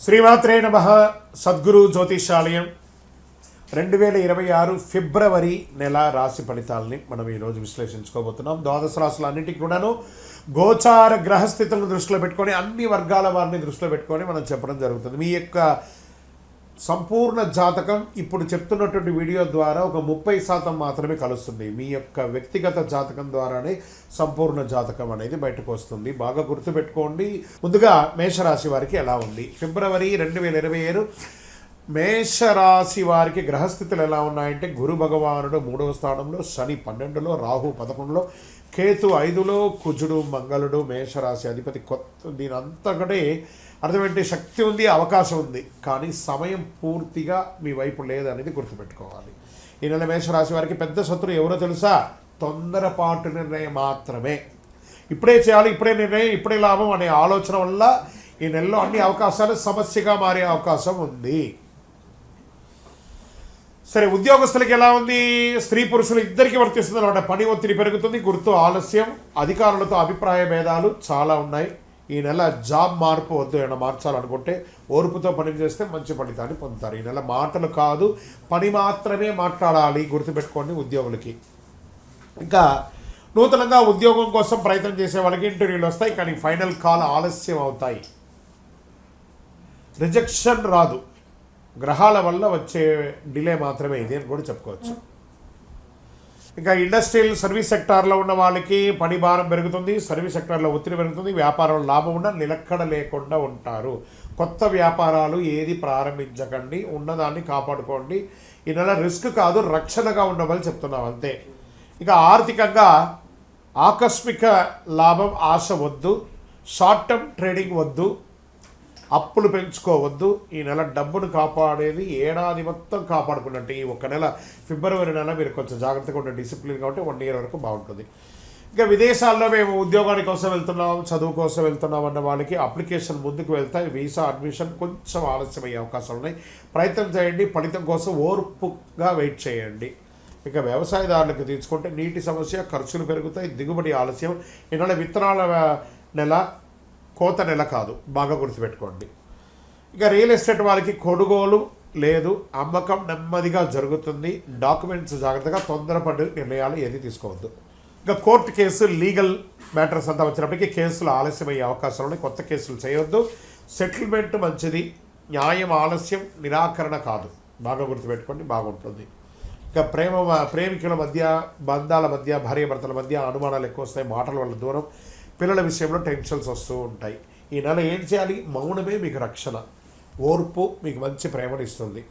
శ్రీమాత్రే నమః. సద్గురు జ్యోతిషాలయం 2026 ఫిబ్రవరి నెల రాశి ఫలితాలని మనం ఈరోజు విశ్లేషించుకోబోతున్నాం. ద్వాదశ రాశులు అన్నింటికి కూడాను గోచార గ్రహస్థితులను దృష్టిలో పెట్టుకొని అన్ని వర్గాల వారిని దృష్టిలో పెట్టుకొని మనం చెప్పడం జరుగుతుంది. మీ యొక్క సంపూర్ణ జాతకం ఇప్పుడు చెప్తున్నటువంటి వీడియో ద్వారా ఒక 30% మాత్రమే కలుస్తుంది. మీ యొక్క వ్యక్తిగత జాతకం ద్వారానే సంపూర్ణ జాతకం అనేది బయటకు వస్తుంది. బాగా గుర్తుపెట్టుకోండి. ముందుగా మేషరాశి వారికి ఎలా ఉంది ఫిబ్రవరి 2027 మేషరాశి వారికి గ్రహస్థితులు ఎలా ఉన్నాయంటే, గురు భగవానుడు 3వ స్థానంలో, శని 12లో, రాహు 11లో, కేతు 5లో, కుజుడు మంగళుడు మేషరాశి అధిపతి. దీని అంతకంటే అర్థమేంటి, శక్తి ఉంది, అవకాశం ఉంది, కానీ సమయం పూర్తిగా మీ వైపు లేదనేది గుర్తుపెట్టుకోవాలి. ఈ నెల మేషరాశి వారికి పెద్ద శత్రువు ఎవరో తెలుసా? తొందరపాటు నిర్ణయం మాత్రమే. ఇప్పుడే చేయాలి, ఇప్పుడే నిర్ణయం, ఇప్పుడే లాభం అనే ఆలోచన వల్ల ఈ నెలలో అన్ని అవకాశాలు సమస్యగా మారే అవకాశం ఉంది. సరే, ఉద్యోగస్తులకి ఎలా ఉంది? స్త్రీ పురుషులు ఇద్దరికి వర్తిస్తుంది అనమాట. పని ఒత్తిడి పెరుగుతుంది, గుర్తు ఆలస్యం, అధికారులతో అభిప్రాయ భేదాలు చాలా ఉన్నాయి. ఈ నెల జాబ్ మార్పు వద్దు, ఏమైనా మార్చాలనుకుంటే ఓర్పుతో పని చేస్తే మంచి ఫలితాన్ని పొందుతారు. ఈ నెల మాటలు కాదు, పని మాత్రమే మాట్లాడాలి, గుర్తుపెట్టుకోండి ఉద్యోగులకి. ఇంకా నూతనంగా ఉద్యోగం కోసం ప్రయత్నం చేసే వాళ్ళకి ఇంటర్వ్యూలు వస్తాయి, కానీ ఫైనల్ కాల్ ఆలస్యం అవుతాయి. రిజెక్షన్ రాదు, గ్రహాల వల్ల వచ్చే డిలే మాత్రమే ఇది అని కూడా చెప్పుకోవచ్చు. ఇంకా ఇండస్ట్రియల్ సర్వీస్ సెక్టార్లో ఉన్న వాళ్ళకి పని భారం పెరుగుతుంది, సర్వీస్ సెక్టార్లో ఒత్తిడి పెరుగుతుంది, వ్యాపారంలో లాభం ఉన్న నిలకడ లేకుండా ఉంటారు. కొత్త వ్యాపారాలు ఏది ప్రారంభించకండి, ఉన్నదాన్ని కాపాడుకోండి. ఈ నెల రిస్క్ కాదు, రక్షణగా ఉండమని చెప్తున్నాం అంతే. ఇక ఆర్థికంగా ఆకస్మిక లాభం ఆశ వద్దు, షార్ట్ టర్మ్ ట్రేడింగ్ వద్దు, అప్పులు పెంచుకోవద్దు. ఈ నెల డబ్బును కాపాడేది ఏడాది మొత్తం కాపాడుకున్నట్టు. ఈ ఒక్క నెల ఫిబ్రవరి నెల మీరు కొంచెం జాగ్రత్తగా ఉండే, డిసిప్లిన్ కాబట్టి 1 year వరకు బాగుంటుంది. ఇంకా విదేశాల్లో మేము ఉద్యోగాని కోసం వెళ్తున్నాం, చదువు కోసం వెళ్తున్నాం అన్న వాళ్ళకి అప్లికేషన్ ముందుకు వెళ్తాయి. వీసా అడ్మిషన్ కొంచెం ఆలస్యం అయ్యే అవకాశాలు ఉన్నాయి. ప్రయత్నం చేయండి, ఫలితం కోసం ఓర్పుగా వెయిట్ చేయండి. ఇక వ్యవసాయదారులకు తీసుకుంటే నీటి సమస్య, ఖర్చులు పెరుగుతాయి, దిగుబడి ఆలస్యం. ఈ నెల విత్తనాల నెల, కోత నెల కాదు, బాగా గుర్తుపెట్టుకోండి. ఇక రియల్ ఎస్టేట్ వాళ్ళకి కొనుగోలు లేదు, అమ్మకం నెమ్మదిగా జరుగుతుంది. డాక్యుమెంట్స్ జాగ్రత్తగా, తొందరపడి నిర్ణయాలు ఏది తీసుకోవద్దు. ఇంకా కోర్టు కేసు, లీగల్ మ్యాటర్స్ అంతా వచ్చినప్పటికీ కేసులు ఆలస్యమయ్యే అవకాశాలు ఉన్నాయి. కొత్త కేసులు చేయొద్దు. సెటిల్మెంట్ మంచిది, న్యాయం ఆలస్యం, నిరాకరణ కాదు, బాగా గుర్తుపెట్టుకోండి, బాగుంటుంది. ఇంకా ప్రేమికుల మధ్య, బంధాల మధ్య, భార్యాభర్తల మధ్య అనుమానాలు ఎక్కువ వస్తాయి, మాటల వల్ల దూరం, పిల్లల విషయంలో టెన్షన్స్ వస్తూ ఉంటాయి. ఈ నెల ఏం చేయాలి? మౌనమే మీకు రక్షణ, ఓర్పు మీకు మంచి ప్రేమను ఇస్తుంది.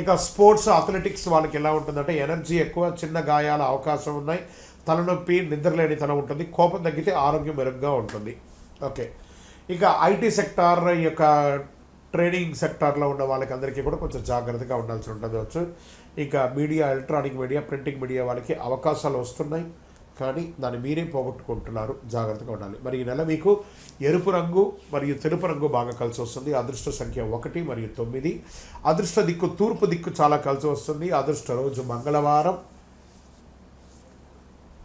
ఇక స్పోర్ట్స్, అథ్లెటిక్స్ వాళ్ళకి ఎలా ఉంటుందంటే, ఎనర్జీ ఎక్కువ, చిన్న గాయాల అవకాశం ఉన్నాయి, తలనొప్పి, నిద్రలేనితనం ఉంటుంది, కోపం తగ్గితే ఆరోగ్యం మెరుగ్గా ఉంటుంది. ఓకే, ఇక ఐటీ సెక్టార్, ఈ యొక్క ట్రేడింగ్ సెక్టార్లో ఉన్న వాళ్ళకి అందరికీ కూడా కొంచెం జాగ్రత్తగా ఉండాల్సి ఉంటుంది. ఇక media, electronic media, printing media వాళ్ళకి అవకాశాలు వస్తున్నాయి, కానీ దాన్ని మీరే పోగొట్టుకుంటున్నారు, జాగ్రత్తగా ఉండాలి. మరి ఈ నెల మీకు ఎరుపు రంగు మరియు తెలుపు రంగు బాగా కలిసి వస్తుంది. అదృష్ట సంఖ్య 1 మరియు 9. అదృష్ట దిక్కు తూర్పు దిక్కు చాలా కలిసి వస్తుంది. అదృష్ట రోజు మంగళవారం.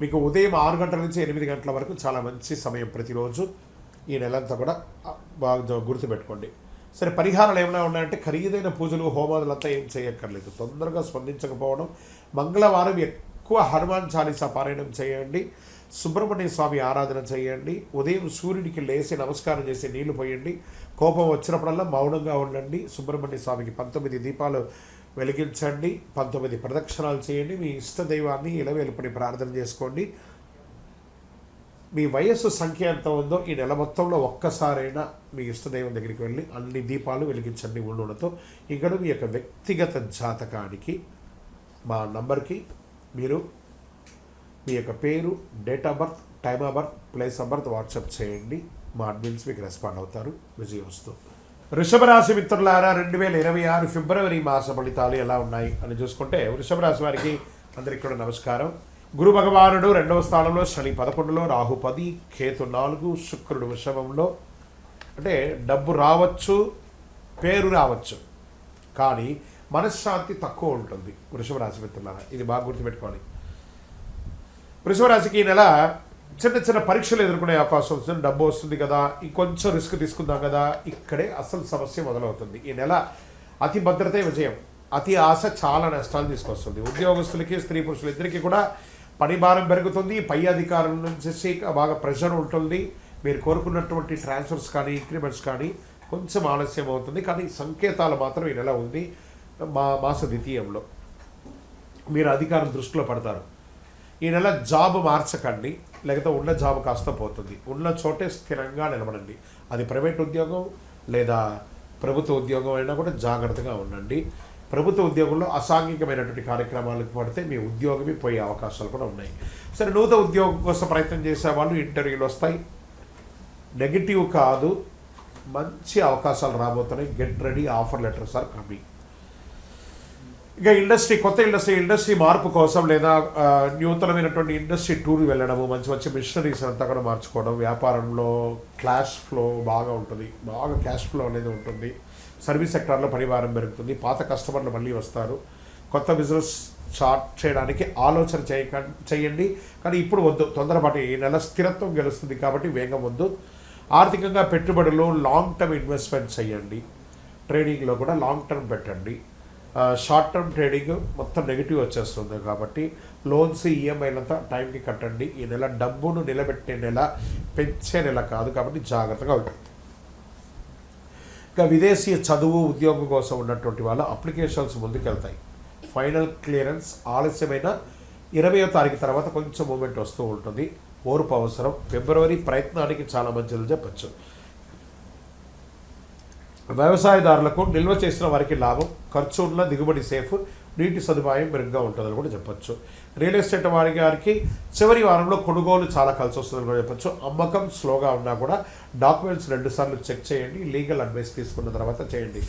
మీకు ఉదయం 6 గంటల నుంచి 8 గంటల వరకు చాలా మంచి సమయం ప్రతిరోజు. ఈ నెలంతా కూడా బాగా గుర్తుపెట్టుకోండి. సరే, పరిహారాలు ఏమైనా ఉన్నాయంటే, ఖరీదైన పూజలు, హోమాదులంతా ఏం చేయక్కర్లేదు. తొందరగా స్పందించకపోవడం, మంగళవారం ఎక్కువ హనుమాన్ చాలీసా పారాయణం చేయండి, సుబ్రహ్మణ్య స్వామి ఆరాధన చేయండి, ఉదయం సూర్యుడికి లేచి నమస్కారం చేసి నీళ్లు పోయండి, కోపం వచ్చినప్పుడల్లా మౌనంగా ఉండండి, సుబ్రహ్మణ్య స్వామికి 19 దీపాలు వెలిగించండి, 19 ప్రదక్షిణాలు చేయండి, మీ ఇష్ట దైవాన్ని ఇలవేలుపడి ప్రార్థన చేసుకోండి. మీ వయస్సు సంఖ్య ఎంత ఉందో ఈ నెల మొత్తంలో ఒక్కసారైనా మీ ఇష్టదైవం దగ్గరికి వెళ్ళి అన్ని దీపాలు వెలిగించండి నూనెతో. ఇక్కడ మీ యొక్క వ్యక్తిగత జాతకానికి మా నంబర్కి మీరు మీ యొక్క పేరు, date of birth, time of birth, place of birth WhatsApp చేయండి. మా అడ్మిన్స్ మీకు రెస్పాండ్ అవుతారు. విజయవస్తు. వృషభ రాశి మిత్రులారా, 2026 ఫిబ్రవరి మాస ఫలితాలు ఎలా ఉన్నాయి అని చూసుకుంటే, వృషభ రాశి వారికి అందరికీ కూడా నమస్కారం. గురు భగవానుడు 2వ స్థానంలో, శని 11లో, రాహు 10, కేతు 4, శుక్రుడు వృషభంలో. అంటే డబ్బు రావచ్చు, పేరు రావచ్చు, కానీ మనశ్శాంతి తక్కువ ఉంటుంది వృషభ రాశి మిత్రులారా. ఇది బాగా గుర్తుపెట్టుకోవాలి. వృషభ రాశికి ఈ నెల చిన్న చిన్న పరీక్షలు ఎదుర్కొనే అవకాశం వస్తుంది, డబ్బు వస్తుంది కదా, ఇంకొంచెం రిస్క్ తీసుకుందాం కదా, ఇక్కడే అసలు సమస్య మొదలవుతుంది. ఈ నెల అతి భద్రతే విజయం, అతి ఆశ చాలా నష్టాలు తీసుకొస్తుంది. ఉద్యోగస్తులకి స్త్రీ పురుషులు ఇద్దరికీ కూడా పని భారం పెరుగుతుంది. పై అధికారుల నుంచి బాగా ప్రెషర్ ఉంటుంది. మీరు కోరుకున్నటువంటి ట్రాన్స్ఫర్స్ కానీ ఇంక్రిమెంట్స్ కానీ కొంచెం ఆలస్యం అవుతుంది, కానీ సంకేతాలు మాత్రం ఈ నెల ఉంది. మాస ద్వితీయంలో మీరు అధికారం దృష్టిలో పడతారు. ఈ నెల జాబ్ మార్చకండి, లేకపోతే ఉన్న జాబ్ కాస్త పోతుంది. ఉన్న చోటే స్థిరంగా నిలబడండి. అది ప్రైవేట్ ఉద్యోగం లేదా ప్రభుత్వ ఉద్యోగం అయినా కూడా జాగ్రత్తగా ఉండండి. ప్రభుత్వ ఉద్యోగంలో అసాంఘికమైనటువంటి కార్యక్రమాలకు పడితే మీ ఉద్యోగమే పోయే అవకాశాలు కూడా ఉన్నాయి. సరే, నూతన ఉద్యోగం కోసం ప్రయత్నం చేసే వాళ్ళు ఇంటర్వ్యూలు వస్తాయి. నెగిటివ్ కాదు, మంచి అవకాశాలు రాబోతున్నాయి. Get ready, offer letters are coming. ఇక కొత్త ఇండస్ట్రీ మార్పు కోసం లేదా నూతనమైనటువంటి ఇండస్ట్రీ టూర్ వెళ్ళడము, మంచి మంచి మిషనరీస్ అంతా కూడా మార్చుకోవడం, వ్యాపారంలో క్యాష్ ఫ్లో బాగా ఉంటుంది, బాగా క్యాష్ ఫ్లో అనేది ఉంటుంది. సర్వీస్ సెక్టార్లో పనిభారం పెరుగుతుంది. పాత కస్టమర్లు మళ్ళీ వస్తారు. కొత్త బిజినెస్ స్టార్ట్ చేయడానికి ఆలోచన చేయండి, కానీ ఇప్పుడు వద్దు, తొందరపాటు. ఈ నెల స్థిరత్వం గెలుస్తుంది కాబట్టి వేగం వద్దు. ఆర్థికంగా పెట్టుబడులు లాంగ్ టర్మ్ ఇన్వెస్ట్మెంట్ చేయండి. ట్రేడింగ్లో కూడా లాంగ్ టర్మ్ పెట్టండి. షార్ట్ టర్మ్ ట్రేడింగ్ మొత్తం నెగిటివ్ వచ్చేస్తుంది కాబట్టి లోన్స్ ఈఎంఐలంతా టైంకి కట్టండి. ఈ నెల డబ్బును నిలబెట్టే నెల, పెంచే నెల కాదు కాబట్టి జాగ్రత్తగా ఉంటుంది. ఇంకా విదేశీ చదువు ఉద్యోగం కోసం ఉన్నటువంటి వాళ్ళు అప్లికేషన్స్ ముందుకెళ్తాయి. ఫైనల్ క్లియరెన్స్ ఆలస్యమైన 20వ తారీఖు తర్వాత కొంచెం మూమెంట్ వస్తూ ఉంటుంది. ఓర్పు అవసరం. ఫిబ్రవరి ప్రయత్నానికి చాలా మంచిది చెప్పచ్చు. వ్యవసాయదారులకు నిల్వ చేసిన వారికి లాభం, ఖర్చు ఉన్న దిగుబడి సేఫ్, నీటి సదుపాయం మెరుగ్గా ఉంటుందని కూడా చెప్పచ్చు. రియల్ ఎస్టేట్ వారికి చివరి వారంలో కొనుగోలు చాలా కలిసి వస్తుందని కూడా చెప్పచ్చు. అమ్మకం స్లోగా ఉన్నా కూడా డాక్యుమెంట్స్ 2 సార్లు చెక్ చేయండి. లీగల్ అడ్వైస్ తీసుకున్న తర్వాత చేయండి.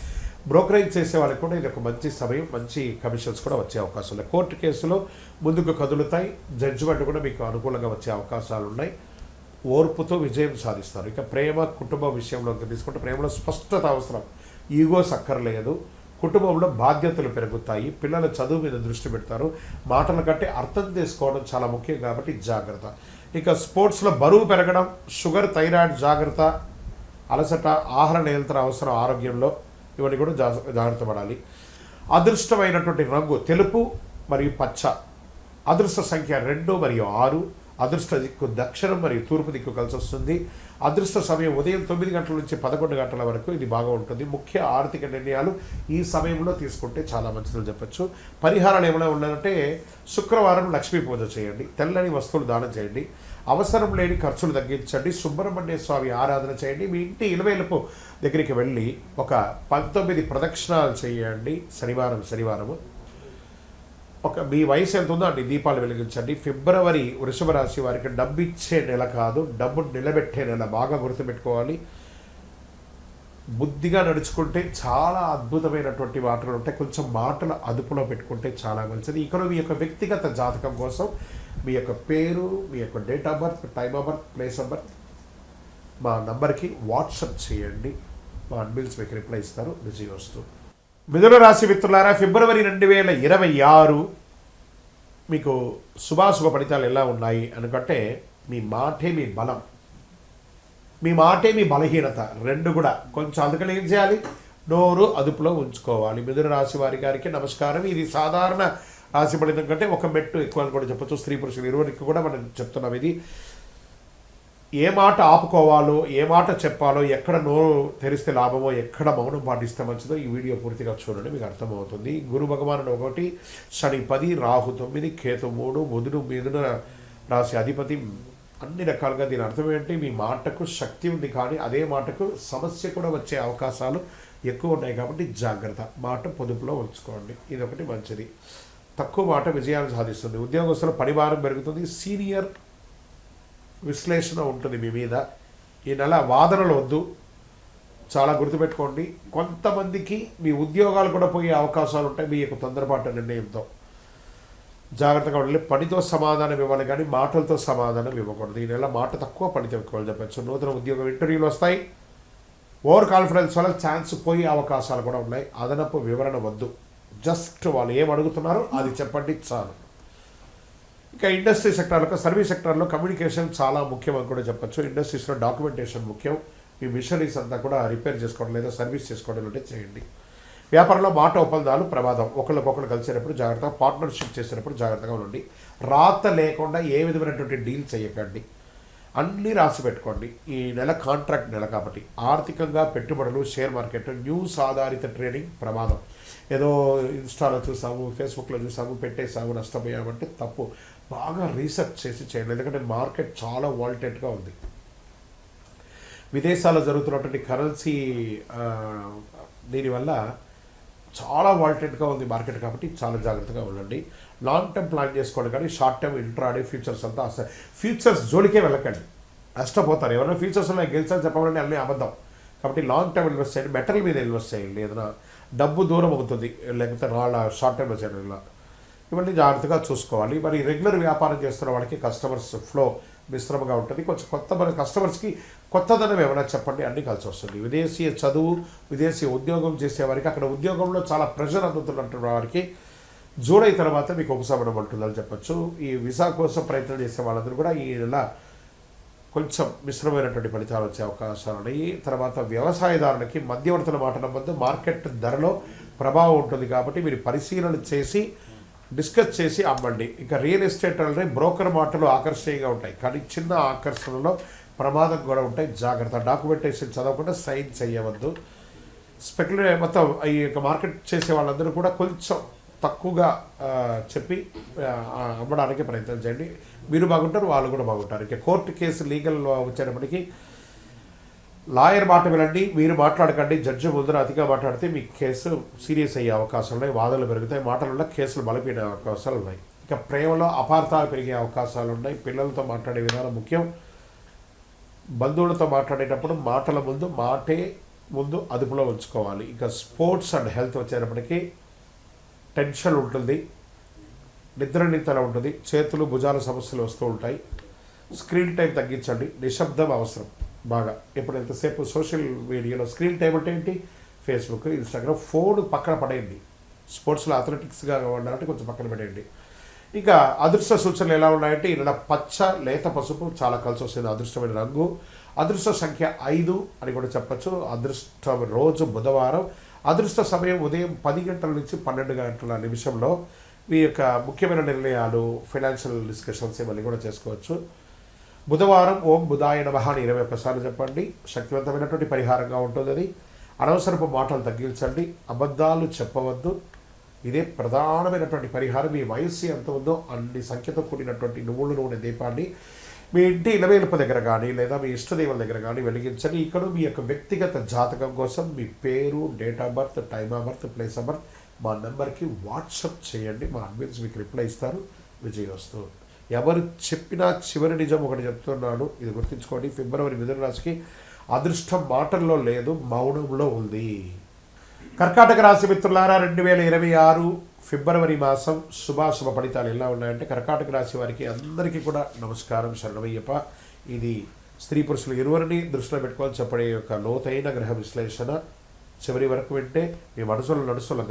బ్రోకరేజ్ చేసే వాళ్ళకి కూడా ఇది ఒక మంచి సమయం, మంచి కమిషన్స్ కూడా వచ్చే అవకాశం ఉన్నాయి. కోర్టు కేసులో ముందుకు కదులుతాయి. జడ్జిమెంట్ కూడా మీకు అనుకూలంగా వచ్చే అవకాశాలు ఉన్నాయి. ఓర్పుతో విజయం సాధిస్తారు. ఇక ప్రేమ, కుటుంబ విషయంలో తీసుకుంటే ప్రేమలో స్పష్టత అవసరం, ఈగోస్ అక్కర్లేదు. కుటుంబంలో బాధ్యతలు పెరుగుతాయి. పిల్లల చదువు మీద దృష్టి పెడతారు. మాటల కంటే అర్థం చేసుకోవడం చాలా ముఖ్యం కాబట్టి జాగ్రత్త. ఇక స్పోర్ట్స్లో బరువు పెరగడం, షుగర్, థైరాయిడ్ జాగ్రత్త, అలసట, ఆహార నియంత్రణ అవసరం ఆరోగ్యంలో, ఇవన్నీ కూడా జాగ్రత్త పడాలి. అదృష్టమైనటువంటి రంగు తెలుపు మరియు పచ్చ. అదృష్ట సంఖ్య 2 మరియు 6. అదృష్ట దిక్కు దక్షిణం మరియు తూర్పు దిక్కు కలిసి వస్తుంది. అదృష్ట సమయం ఉదయం 9 గంటల నుంచి 11 గంటల వరకు ఇది బాగా ఉంటుంది. ముఖ్య ఆర్థిక నిర్ణయాలు ఈ సమయంలో తీసుకుంటే చాలా మంచిదని చెప్పచ్చు. పరిహారాలు ఏమైనా ఉన్నాయంటే శుక్రవారం లక్ష్మీ పూజ చేయండి. తెల్లని వస్తువులు దానం చేయండి. అవసరం లేని ఖర్చులు తగ్గించండి. సుబ్రహ్మణ్య స్వామి ఆరాధన చేయండి. మీ ఇంటి ఇలవేలుపు దగ్గరికి వెళ్ళి ఒక 19 ప్రదక్షిణాలు చేయండి. శనివారము మీ వయసు ఎంత ఉందో అన్ని దీపాలు వెలిగించండి. ఫిబ్రవరి వృషభ రాశి వారికి డబ్బు ఇచ్చే నెల కాదు, డబ్బు నిలబెట్టే నెల. బాగా గుర్తుపెట్టుకోవాలి. బుద్ధిగా నడుచుకుంటే చాలా అద్భుతమైనటువంటి మాటలు ఉంటాయి. కొంచెం మాటలు అదుపులో పెట్టుకుంటే చాలా మంచిది. ఇక్కడ మీ యొక్క వ్యక్తిగత జాతకం కోసం మీ యొక్క పేరు, మీ యొక్క date of birth, time of birth, place of birth మా నంబర్కి వాట్సాప్ చేయండి. మా అడ్మిన్స్ మీకు రిప్లై ఇస్తారు. విజయ్ వస్తూ. మిథున రాశి మిత్రులారా, ఫిబ్రవరి 2026 మీకు శుభాశుభ ఫలితాలు ఎలా ఉన్నాయి అనుకుంటే మీ మాటే మీ బలం, మీ మాటే మీ బలహీనత, 2 కూడా కొంచెం. అందుకని ఏం చేయాలి? నోరు అదుపులో ఉంచుకోవాలి. మిథున రాశి వారికి నమస్కారం. ఇది సాధారణ రాశి ఫలితం కంటే ఒక మెట్టు ఎక్కువ అని కూడా చెప్పచ్చు. స్త్రీ పురుషులు ఇరువురికి కూడా మనం చెప్తున్నాం. ఇది ఏ మాట ఆపుకోవాలో, ఏ మాట చెప్పాలో, ఎక్కడ నోరు తెరిస్తే లాభమో, ఎక్కడ మౌనం పాటిస్తే మంచిదో ఈ వీడియో పూర్తిగా చూడండి, మీకు అర్థమవుతుంది. గురు భగవానుడు 1, శని 10, రాహు 9, కేతు 3, బుధుడు మిథున రాశి అధిపతి. అన్ని రకాలుగా దీని అర్థం ఏంటి? మీ మాటకు శక్తి ఉంది, కానీ అదే మాటకు సమస్య కూడా వచ్చే అవకాశాలు ఎక్కువ ఉన్నాయి కాబట్టి జాగ్రత్త. మాట పొదుపులో ఉంచుకోండి. ఇది ఒకటి మంచిది. తక్కువ మాట విజయాలు సాధిస్తుంది. ఉద్యోగస్తుల పనిభారం పెరుగుతుంది. సీనియర్ విశ్లేషణ ఉంటుంది మీ మీద. ఈ నెల వాదనలు వద్దు, చాలా గుర్తుపెట్టుకోండి. కొంతమందికి మీ ఉద్యోగాలు కూడా పోయే అవకాశాలు ఉంటాయి మీ యొక్క తొందరపాటు నిర్ణయంతో. జాగ్రత్తగా ఉండాలి. పనితో సమాధానం ఇవ్వాలి కానీ మాటలతో సమాధానం ఇవ్వకూడదు. ఈ నెల మాట తక్కువ, పనితో ఎక్కువ చెప్పచ్చు. నూతన ఉద్యోగం ఇంటర్వ్యూలు వస్తాయి. ఓవర్ కాన్ఫిడెన్స్ వల్ల ఛాన్స్ పోయే అవకాశాలు కూడా ఉన్నాయి. అదనపు వివరణ వద్దు. జస్ట్ వాళ్ళు ఏం అడుగుతున్నారో అది చెప్పండి చాలు. ఇక ఇండస్ట్రీ సెక్టార్లో సర్వీస్ సెక్టార్లో కమ్యూనికేషన్ చాలా ముఖ్యం అని కూడా చెప్పొచ్చు. ఇండస్ట్రీస్లో డాక్యుమెంటేషన్ ముఖ్యం. మీ మిషనరీస్ అంతా కూడా రిపేర్ చేసుకోవడం లేదా సర్వీస్ చేసుకోవడం అంటే చేయండి. వ్యాపారంలో మాట ఒప్పందాలు ప్రమాదం. ఒకళ్ళకొకళ్ళు కలిసేటప్పుడు జాగ్రత్తగా, పార్ట్నర్షిప్ చేసేటప్పుడు జాగ్రత్తగా ఉండండి. రాత లేకుండా ఏ విధమైనటువంటి డీల్ చేయకండి. అన్నీ రాసి పెట్టుకోండి. ఈ నెల కాంట్రాక్ట్ నెల కాబట్టి ఆర్థికంగా పెట్టుబడులు, షేర్ మార్కెట్, న్యూస్ ఆధారిత ట్రేడింగ్ ప్రమాదం. ఏదో ఇన్స్టాలో చూసాము, ఫేస్బుక్లో చూసాము, పెట్టేసాము, నష్టపోయామంటే తప్పు. బాగా రీసెర్చ్ చేసి చేయండి. ఎందుకంటే మార్కెట్ చాలా వాల్టేట్గా ఉంది. విదేశాల్లో జరుగుతున్నటువంటి కరెన్సీ దీనివల్ల చాలా వాల్టేట్గా ఉంది మార్కెట్ కాబట్టి చాలా జాగ్రత్తగా ఉండండి. లాంగ్ టర్మ్ ప్లాన్ చేసుకోండి, కానీ షార్ట్ టర్మ్ ఇంట్రాడే ఫ్యూచర్స్ అంతా అసలు ఫ్యూచర్స్ జోలికే వెళ్ళకండి, నష్టపోతారు. ఎవరైనా ఫ్యూచర్స్లో గెలిచాలని చెప్పాలంటే అన్నీ అబద్ధం. కాబట్టి లాంగ్ టర్మ్ ఇన్వెస్ట్ చేయండి, మెటల్ మీద ఇన్వెస్ట్ చేయండి. ఏదైనా డబ్బు దూరం అవుతుంది, లేకపోతే షార్ట్ టర్మ్లో చేయడం వల్ల ఇవన్నీ జాగ్రత్తగా చూసుకోవాలి. మరి రెగ్యులర్ వ్యాపారం చేస్తున్న వాళ్ళకి కస్టమర్స్ ఫ్లో మిశ్రమంగా ఉంటుంది. కొంచెం కొత్త మన కస్టమర్స్కి కొత్తదనం ఏమైనా చెప్పండి, అన్నీ కలిసి వస్తుంది. విదేశీ చదువు, విదేశీ ఉద్యోగం చేసే వారికి, అక్కడ ఉద్యోగంలో చాలా ప్రెషర్ అందుతున్నటువంటి వారికి జూలై తర్వాత మీకు ఉపశమనం ఉంటుందని చెప్పచ్చు. ఈ వీసా కోసం ప్రయత్నం చేసే వాళ్ళందరూ కూడా ఈ నెల కొంచెం మిశ్రమైనటువంటి ఫలితాలు వచ్చే అవకాశాలు ఉన్నాయి. తర్వాత వ్యవసాయదారులకి మధ్యవర్తుల మాట నమ్మద్దు, మార్కెట్ ధరలో ప్రభావం ఉంటుంది కాబట్టి మీరు పరిశీలన చేసి డిస్కస్ చేసి అమ్మండి. ఇంకా రియల్ ఎస్టేట్ అంటే బ్రోకర్ మాటలు ఆకర్షణీయంగా ఉంటాయి, కానీ చిన్న ఆకర్షణలో ప్రమాదం కూడా ఉంటాయి. జాగ్రత్త. డాక్యుమెంటేషన్ చదవకుండా సైన్ చేయవద్దు. మొత్తం ఈ యొక్క మార్కెట్ చేసే వాళ్ళందరూ కూడా కొంచెం తక్కువగా చెప్పి అమ్మడానికి ప్రయత్నం చేయండి. మీరు బాగుంటారు, వాళ్ళు కూడా బాగుంటారు. ఇక కోర్టు కేసు లీగల్ వచ్చేటప్పటికి లాయర్ మాట వినండి, మీరు మాట్లాడకండి. జడ్జి ముందర అతిగా మాట్లాడితే మీ కేసు సీరియస్ అయ్యే అవకాశాలు ఉన్నాయి, వాదనలు పెరుగుతాయి, మాటల వల్ల కేసులు బలపడే అవకాశాలు ఉన్నాయి. ఇక ప్రేమలో అపార్థాలు పెరిగే అవకాశాలు ఉన్నాయి. పిల్లలతో మాట్లాడే విధానం ముఖ్యం. బంధువులతో మాట్లాడేటప్పుడు మాటల ముందు అదుపులో ఉంచుకోవాలి. ఇక స్పోర్ట్స్ అండ్ హెల్త్ వచ్చేటప్పటికి టెన్షన్ ఉంటుంది, నిద్రనితల ఉంటుంది, చేతులు భుజాల సమస్యలు వస్తూ ఉంటాయి. స్క్రీన్ టైం తగ్గించండి. నిశ్శబ్దం అవసరం బాగా. ఇప్పుడు ఎంతసేపు సోషల్ మీడియాలో స్క్రీన్ టైం అంటే ఏంటి, ఫేస్బుక్, ఇన్స్టాగ్రామ్, ఫోన్ పక్కన పడేయండి. స్పోర్ట్స్లో అథ్లెటిక్స్గా ఉండాలంటే కొంచెం పక్కన పడేయండి. ఇంకా అదృష్ట సూచనలు ఎలా ఉన్నాయంటే ఇలా పచ్చ, లేత పసుపు చాలా కలిసి వస్తుంది, అదృష్టమైన రంగు. అదృష్ట సంఖ్య 5 అని కూడా చెప్పచ్చు. అదృష్ట రోజు బుధవారం. అదృష్ట సమయం ఉదయం 10 గంటల నుంచి 12 గంటల నిమిషంలో. మీ యొక్క ముఖ్యమైన నిర్ణయాలు, ఫైనాన్షియల్ డిస్కషన్స్ ఇవన్నీ కూడా చేసుకోవచ్చు. బుధవారం ఓం బుధాయ నమః అని 21 సార్లు చెప్పండి. శక్తివంతమైనటువంటి పరిహారంగా ఉంటుంది అది. అనవసరపు మాటలు తగ్గించండి, అబద్ధాలు చెప్పవద్దు. ఇదే ప్రధానమైనటువంటి పరిహారం. మీ వయస్సు ఎంత ఉందో అన్ని సంఖ్యతో కూడినటువంటి నువ్వుల నూనె దీపాన్ని మీ ఇంటి ఇలవేలుపు దగ్గర కానీ లేదా మీ ఇష్టదేవుల దగ్గర కానీ వెలిగించండి. ఇక్కడ మీ యొక్క వ్యక్తిగత జాతకం కోసం మీ పేరు, date of birth, time of birth, place of birth మా నెంబర్కి వాట్సప్ చేయండి. మా అడ్మిన్స్ మీకు రిప్లై ఇస్తారు. విజయవస్తు. ఎవరు చెప్పినా చివరి నిజం ఒకటి చెప్తున్నాను, ఇది గుర్తుంచుకోండి. ఫిబ్రవరి మిథున రాశికి అదృష్టం మాటల్లో లేదు, మౌనంలో ఉంది. కర్కాటక రాశి మిత్రులారా, 2026 ఫిబ్రవరి మాసం శుభాశుభ ఫలితాలు ఎలా ఉన్నాయంటే, కర్కాటక రాశి వారికి అందరికీ కూడా నమస్కారం, శరణమయ్యప్ప. ఇది స్త్రీ పురుషులు ఇరువురిని దృష్టిలో పెట్టుకోవాలి చెప్పడే యొక్క లోతైన గ్రహ విశ్లేషణ. చివరి వరకు వింటే మీ మనసులో నడుస్తున్న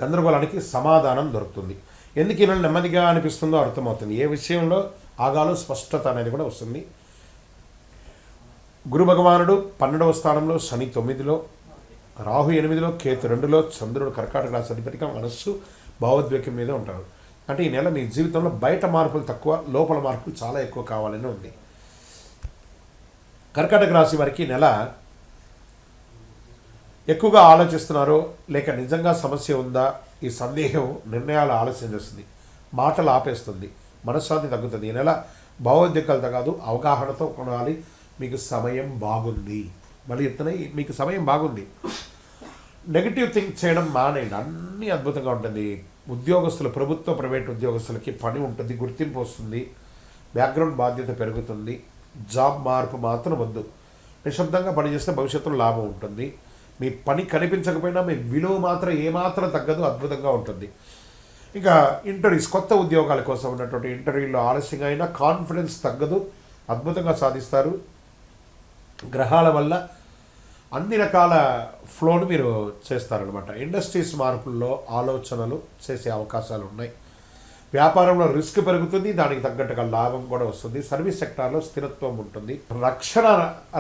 గందరగోళానికి సమాధానం దొరుకుతుంది. ఎందుకు ఈ నెల నెమ్మదిగా అనిపిస్తుందో అర్థమవుతుంది. ఏ విషయంలో ఆగాలో స్పష్టత అనేది కూడా వస్తుంది. గురు భగవానుడు 12వ స్థానంలో, శని 9లో, రాహు 8లో, కేతు 2లో, చంద్రుడు కర్కాటక రాశి అధిపతిగా మనస్సు భావోద్వేగం మీద ఉంటారు. అంటే ఈ నెల మీ జీవితంలో బయట మార్పులు తక్కువ, లోపల మార్పులు చాలా ఎక్కువ కావాలని ఉంది. కర్కాటక రాశి వారికి ఈ నెల ఎక్కువగా ఆలోచిస్తున్నారో లేక నిజంగా సమస్య ఉందా, ఈ సందేహం నిర్ణయాలు ఆలస్యం చేస్తుంది, మాటలు ఆపేస్తుంది, మనశ్శాంతి తగ్గుతుంది. ఈ నెల భావోద్వేగాలతో కాదు, అవగాహనతో కొనాలి. మీకు సమయం బాగుంది. మళ్ళీ చెప్తున్నాయి, మీకు సమయం బాగుంది. నెగిటివ్ థింక్ చేయడం మానేయండి. అన్నీ అద్భుతంగా ఉంటుంది. ఉద్యోగస్తులు, ప్రభుత్వ ప్రైవేట్ ఉద్యోగస్తులకి పని ఉంటుంది, గుర్తింపు వస్తుంది, బ్యాక్గ్రౌండ్ బాధ్యత పెరుగుతుంది. జాబ్ మార్పు మాత్రం వద్దు. నిశ్శబ్దంగా పనిచేస్తే భవిష్యత్తులో లాభం ఉంటుంది. మీ పని కనిపించకపోయినా మీ విలువ మాత్రం ఏమాత్రం తగ్గదు, అద్భుతంగా ఉంటుంది. ఇక ఇంటర్వ్యూస్, కొత్త ఉద్యోగాల కోసం ఉన్నటువంటి ఇంటర్వ్యూలో ఆలస్యంగా అయినా కాన్ఫిడెన్స్ తగ్గదు, అద్భుతంగా సాధిస్తారు. గ్రహాల వల్ల అన్ని రకాల ఫ్లోను మీరు చేస్తారనమాట. ఇండస్ట్రీస్ మార్పుల్లో ఆలోచనలు చేసే అవకాశాలు ఉన్నాయి. వ్యాపారంలో రిస్క్ పెరుగుతుంది, దానికి తగ్గట్టుగా లాభం కూడా వస్తుంది. సర్వీస్ సెక్టార్లో స్థిరత్వం ఉంటుంది. రక్షణ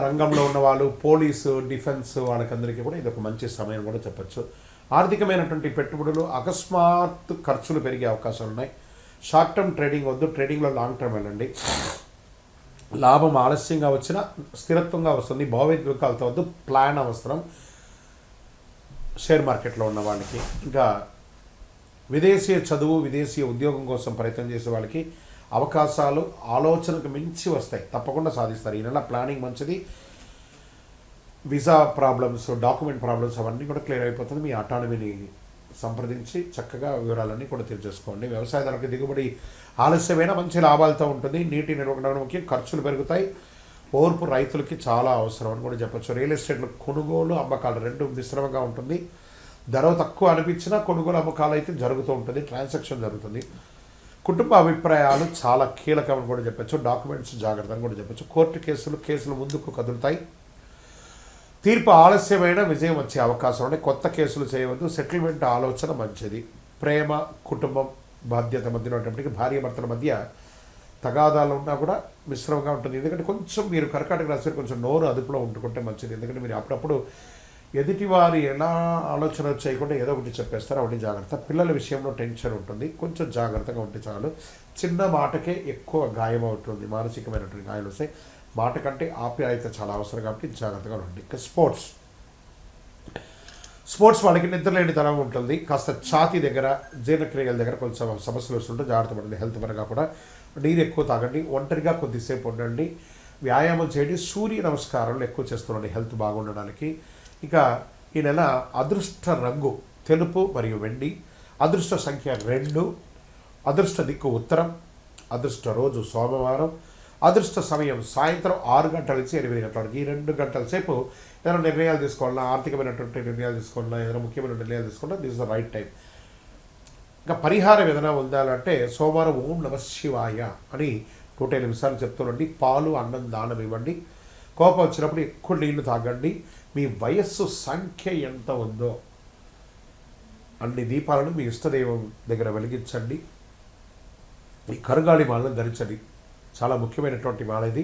రంగంలో ఉన్న వాళ్ళు, పోలీసు, డిఫెన్స్ వాళ్ళకందరికీ కూడా ఇది ఒక మంచి సమయం కూడా చెప్పచ్చు. ఆర్థికమైనటువంటి పెట్టుబడులు, అకస్మాత్ ఖర్చులు పెరిగే అవకాశాలు ఉన్నాయి. షార్ట్ టర్మ్ ట్రేడింగ్ వద్దు, ట్రేడింగ్లో లాంగ్ టర్మ్ వెళ్ళండి. లాభం ఆలస్యంగా వచ్చినా స్థిరత్వంగా వస్తుంది. భావోద్వేగాలతో వద్దు, ప్లాన్ అవసరం షేర్ మార్కెట్లో ఉన్న వాళ్ళకి. ఇంకా విదేశీయ చదువు, విదేశీయ ఉద్యోగం కోసం ప్రయత్నం చేసే వాళ్ళకి అవకాశాలు ఆలోచనకు మించి వస్తాయి, తప్పకుండా సాధిస్తారు. ఈ నెల ప్లానింగ్ మంచిది. వీసా ప్రాబ్లమ్స్, డాక్యుమెంట్ ప్రాబ్లమ్స్ అవన్నీ కూడా క్లియర్ అయిపోతుంది. మీ అటానమీని సంప్రదించి చక్కగా వివరాలన్నీ కూడా తెలియజేసుకోండి. వ్యవసాయదారులకు దిగుబడి ఆలస్యమైన మంచి లాభాలతో ఉంటుంది. నీటి నిర్వహణ ముఖ్యం, ఖర్చులు పెరుగుతాయి. ఓర్పు రైతులకి చాలా అవసరం అని కూడా చెప్పచ్చు. రియల్ ఎస్టేట్లో కొనుగోలు, అమ్మకాలు రెండు మిశ్రమంగా ఉంటుంది. ధర తక్కువ అనిపించినా కొనుగోలు అమ్మకాలు అయితే జరుగుతూ ఉంటుంది, ట్రాన్సాక్షన్ జరుగుతుంది. కుటుంబ అభిప్రాయాలు చాలా కీలకం అని కూడా చెప్పచ్చు. డాక్యుమెంట్స్ జాగ్రత్త అని కూడా చెప్పచ్చు. కోర్టు కేసులు ముందుకు కదులుతాయి. తీర్పు ఆలస్యమైన విజయం వచ్చే అవకాశం ఉన్నాయి. కొత్త కేసులు చేయవద్దు. సెటిల్మెంట్ ఆలోచన మంచిది. ప్రేమ, కుటుంబం, బాధ్యత మధ్య ఉన్నప్పటికీ భార్యాభర్తల మధ్య తగాదాలు ఉన్నా కూడా మిశ్రమంగా ఉంటుంది. ఎందుకంటే కొంచెం మీరు కర్కాటక రాశి కొంచెం నోరు అదుపులో ఉంటుకుంటే మంచిది. ఎందుకంటే మీరు అప్పుడప్పుడు ఎదుటివారి ఎలా ఆలోచన చేయకుండా ఏదో ఒకటి చెప్పేస్తారు, ఒకటి జాగ్రత్త. పిల్లల విషయంలో టెన్షన్ ఉంటుంది, కొంచెం జాగ్రత్తగా ఉంటే చాలు. చిన్న మాటకే ఎక్కువ గాయం అవుతుంది, మానసికమైనటువంటి గాయాలు వస్తాయి. మాట కంటే ఆప్యాయత చాలా అవసరం కాబట్టి జాగ్రత్తగా ఉండండి. ఇంకా స్పోర్ట్స్ వాళ్ళకి నిద్రలేని తనం ఉంటుంది. కాస్త ఛాతీ దగ్గర, జీర్ణక్రియల దగ్గర కొంచెం సమస్యలు వస్తుంటే జాగ్రత్త పడండి. హెల్త్ పరంగా కూడా నీరు ఎక్కువ తాగండి. ఒంటరిగా కొద్దిసేపు ఉండండి. వ్యాయామం చేయండి. సూర్య నమస్కారాలు ఎక్కువ చేస్తుండండి హెల్త్ బాగుండడానికి. ఇక ఈ నెల అదృష్ట రంగు తెలుపు మరియు వెండి. అదృష్ట సంఖ్య 2. అదృష్ట దిక్కు ఉత్తరం. అదృష్ట రోజు సోమవారం. అదృష్ట సమయం సాయంత్రం 6 గంటల నుంచి 8 గంటల వరకు. ఈ 2 గంటల సేపు ఏదైనా నిర్ణయాలు తీసుకోవాలన్నా, ఆర్థికమైనటువంటి నిర్ణయాలు తీసుకోవాలన్నా, ఏదైనా ముఖ్యమైన నిర్ణయాలు తీసుకోవాలన్నా this is the right time. ఇంకా పరిహారం ఏదైనా ఉండాలంటే సోమవారం ఓం నమ శివాయ అని 108 సార్లు చెప్తుండండి. పాలు, అన్నం దానం ఇవ్వండి. కోపం వచ్చినప్పుడు ఎక్కువ నీళ్లు తాగండి. మీ వయస్సు సంఖ్య ఎంత ఉందో అన్ని దీపాలను మీ ఇష్టదైవం దగ్గర వెలిగించండి. ఈ కరుగాళి మాలను ధరించండి, చాలా ముఖ్యమైనటువంటి మాల ఇది.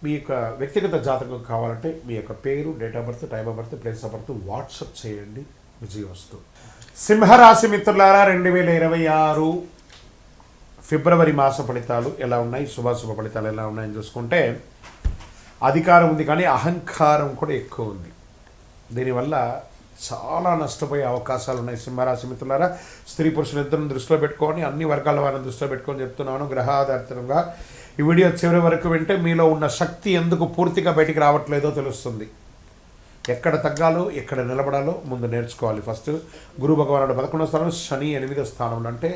మీ యొక్క వ్యక్తిగత జాతకం కావాలంటే మీ యొక్క పేరు, date of birth, time of birth, place of birth WhatsApp చేయండి. విజయవస్తు. సింహరాశి మిత్రులారా, 2026 ఫిబ్రవరి మాస ఫలితాలు ఎలా ఉన్నాయి, శుభాశుభ ఫలితాలు ఎలా ఉన్నాయని చూసుకుంటే, అధికారం ఉంది కానీ అహంకారం కూడా ఎక్కువ ఉంది. దీనివల్ల చాలా నష్టపోయే అవకాశాలు ఉన్నాయి. సింహరాశి మిత్రులారా, స్త్రీ పురుషులు ఇద్దరిని దృష్టిలో పెట్టుకొని, అన్ని వర్గాల వారిని దృష్టిలో పెట్టుకొని చెప్తున్నాను. గ్రహాధారితంగా ఈ వీడియో చివరి వరకు వింటే మీలో ఉన్న శక్తి ఎందుకు పూర్తిగా బయటికి రావట్లేదో తెలుస్తుంది. ఎక్కడ తగ్గాలో, ఎక్కడ నిలబడాలో ముందు నేర్చుకోవాలి. ఫస్ట్ గురు భగవానుడు 11వ స్థానం, శని 8వ స్థానంలో, అంటే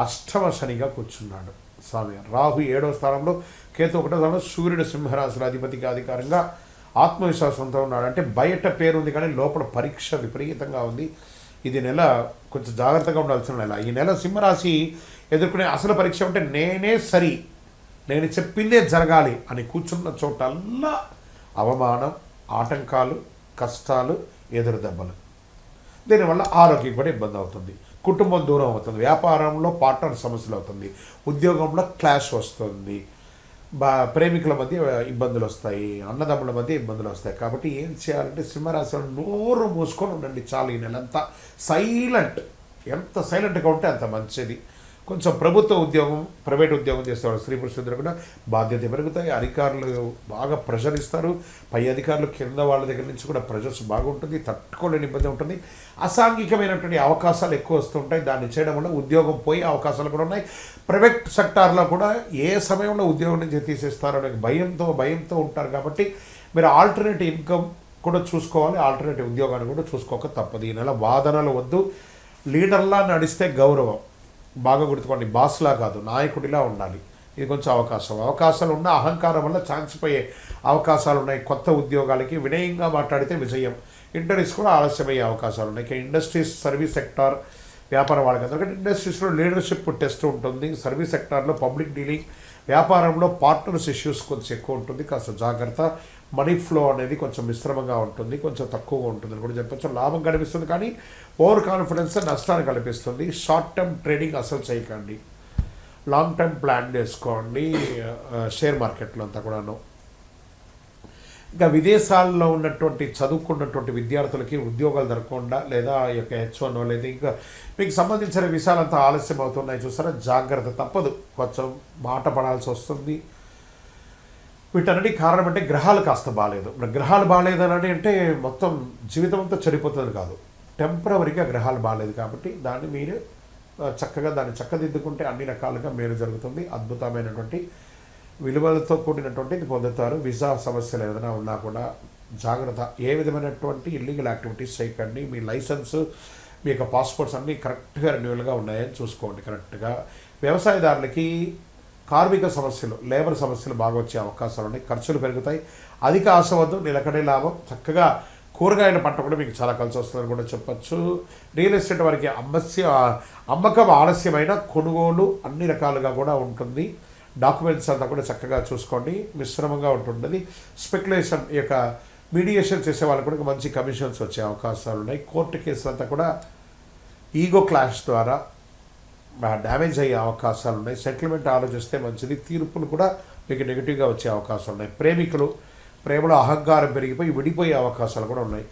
అష్టమ శనిగా కూర్చున్నాడు స్వామి. రాహు 7వ స్థానంలో, కేతు 1వ స్థానంలో, సూర్యుడు సింహరాశుల అధిపతిగా అధికారంగా ఆత్మవిశ్వాసంతో ఉన్నాడు. అంటే బయట పేరు ఉంది కానీ లోపల పరీక్ష విపరీతంగా ఉంది. ఇది నెల కొంచెం జాగ్రత్తగా ఉండాల్సిన నెల. ఈ నెల సింహరాశి ఎదుర్కొనే అసలు పరీక్ష అంటే నేనే సరి, నేను చెప్పిందే జరగాలి అని కూర్చున్న చోటల్లా అవమానం, ఆటంకాలు, కష్టాలు, ఎదురు దెబ్బలు. దీనివల్ల ఆరోగ్యం కూడా ఇబ్బంది అవుతుంది. కుటుంబం దూరం అవుతుంది. వ్యాపారంలో పార్ట్నర్ సమస్యలు అవుతుంది. ఉద్యోగంలో క్లాష్ వస్తుంది. ప్రేమికుల మధ్య ఇబ్బందులు వస్తాయి. అన్నదమ్ముల మధ్య ఇబ్బందులు వస్తాయి. కాబట్టి ఏం చేయాలంటే సింహరాశిలో నోరు మూసుకొని ఉండండి చాలు. ఈ నెలంతా సైలెంట్, ఎంత సైలెంట్గా ఉంటే అంత మంచిది. కొంచెం ప్రభుత్వ ఉద్యోగం, ప్రైవేట్ ఉద్యోగం చేసేవాళ్ళు స్త్రీ పురుషులందరూ కూడా బాధ్యత పెరుగుతాయి. అధికారులు బాగా ప్రెషర్ ఇస్తారు. పై అధికారులు కింద వాళ్ళ దగ్గర నుంచి కూడా ప్రెషర్స్ బాగుంటుంది. తట్టుకోలేని ఇబ్బంది ఉంటుంది. అసాంఘికమైనటువంటి అవకాశాలు ఎక్కువ వస్తుంటాయి. దాన్ని చేయడం వల్ల ఉద్యోగం పోయే అవకాశాలు కూడా ఉన్నాయి. ప్రైవేట్ సెక్టార్లో కూడా ఏ సమయంలో ఉద్యోగం నుంచి తీసేస్తారో అనే భయంతో ఉంటారు. కాబట్టి మీరు ఆల్టర్నేటివ్ ఇన్కమ్ కూడా చూసుకోవాలి. ఆల్టర్నేటివ్ ఉద్యోగాన్ని కూడా చూసుకోక తప్పదు. ఈ నెల వాదనలు వద్దు. లీడర్లా నడిస్తే గౌరవం. బాగా గుర్తుకోండి, బాస్లా కాదు, నాయకుడిలా ఉండాలి. ఇది కొంచెం అవకాశాలు ఉన్న అహంకారం వల్ల ఛాన్స్ పోయే అవకాశాలు ఉన్నాయి. కొత్త ఉద్యోగాలకి వినయంగా మాట్లాడితే విజయం. ఇంటర్వ్యూస్ కూడా ఆలస్యమయ్యే అవకాశాలు ఉన్నాయి. ఇండస్ట్రీస్, సర్వీస్ సెక్టార్, వ్యాపారం వాళ్ళకి అందరికంటే ఇండస్ట్రీస్లో లీడర్షిప్ టెస్ట్ ఉంటుంది. సర్వీస్ సెక్టార్లో పబ్లిక్ డీలింగ్, వ్యాపారంలో పార్ట్నర్స్ ఇష్యూస్ కొంచెం ఎక్కువ ఉంటుంది, కాస్త జాగ్రత్త. మనీ ఫ్లో అనేది కొంచెం మిశ్రమంగా ఉంటుంది, కొంచెం తక్కువగా ఉంటుంది అని కూడా చెప్పచ్చు. లాభం కనిపిస్తుంది కానీ ఓవర్ కాన్ఫిడెన్స్ నష్టాన్ని కనిపిస్తుంది. షార్ట్ టర్మ్ ట్రేడింగ్ అసలు చేయకండి, లాంగ్ టర్మ్ ప్లాన్ చేసుకోండి షేర్ మార్కెట్లో అంతా కూడాను. ఇంకా విదేశాల్లో ఉన్నటువంటి చదువుకున్నటువంటి విద్యార్థులకి ఉద్యోగాలు దొరకకుండా లేదా ఈ యొక్క H1 లేదా ఇంకా మీకు సంబంధించిన విషయాలంతా ఆలస్యం అవుతున్నాయి చూసారా, జాగ్రత్త తప్పదు, కొంచెం మాట పడాల్సి వస్తుంది. వీటన్నిటి కారణం అంటే గ్రహాలు కాస్త బాగాలేదు. గ్రహాలు బాగాలేదని అంటే మొత్తం జీవితం అంతా చెడిపోతుంది కాదు, టెంపరవరీగా గ్రహాలు బాగాలేదు కాబట్టి దాన్ని మీరు చక్కగా దాన్ని చక్కదిద్దుకుంటే అన్ని రకాలుగా మేలు జరుగుతుంది. అద్భుతమైనటువంటి విలువలతో కూడినటువంటిది పొందుతారు. వీసా సమస్యలు ఏదైనా ఉన్నా కూడా జాగ్రత్త. ఏ విధమైనటువంటి ఇల్లీగల్ యాక్టివిటీస్ చేయకండి. మీ లైసెన్స్, మీ యొక్క పాస్పోర్ట్స్ అన్నీ కరెక్ట్గా రెన్యువల్గా ఉన్నాయని చూసుకోండి. కరెక్ట్గా వ్యవసాయదారులకి కార్మిక సమస్యలు, లేబర్ సమస్యలు బాగా వచ్చే అవకాశాలు ఉన్నాయి. ఖర్చులు పెరుగుతాయి. అధిక ఆశ వద్దు, నిలకడే లాభం. చక్కగా కూరగాయల పంట కూడా మీకు చాలా కలిసి వస్తుందని కూడా చెప్పచ్చు. రియల్ ఎస్టేట్ వారికి అమ్మకం ఆలస్యమైన కొనుగోలు అన్ని రకాలుగా కూడా ఉంటుంది. డాక్యుమెంట్స్ అంతా కూడా చక్కగా చూసుకోండి, మిశ్రమంగా ఉంటుంటుంది. స్పెక్యులేషన్ యొక్క మీడియేషన్ చేసే వాళ్ళకి కూడా మంచి కమిషన్స్ వచ్చే అవకాశాలు ఉన్నాయి. కోర్టు కేసులు అంతా కూడా ఈగో క్లాష్ ద్వారా డ్యామేజ్ అయ్యే అవకాశాలు ఉన్నాయి. సెటిల్మెంట్ ఆలోచిస్తే మంచిది. తీర్పులు కూడా మీకు నెగిటివ్గా వచ్చే అవకాశాలు ఉన్నాయి. ప్రేమికులు ప్రేమలో అహంకారం పెరిగిపోయి విడిపోయే అవకాశాలు కూడా ఉన్నాయి.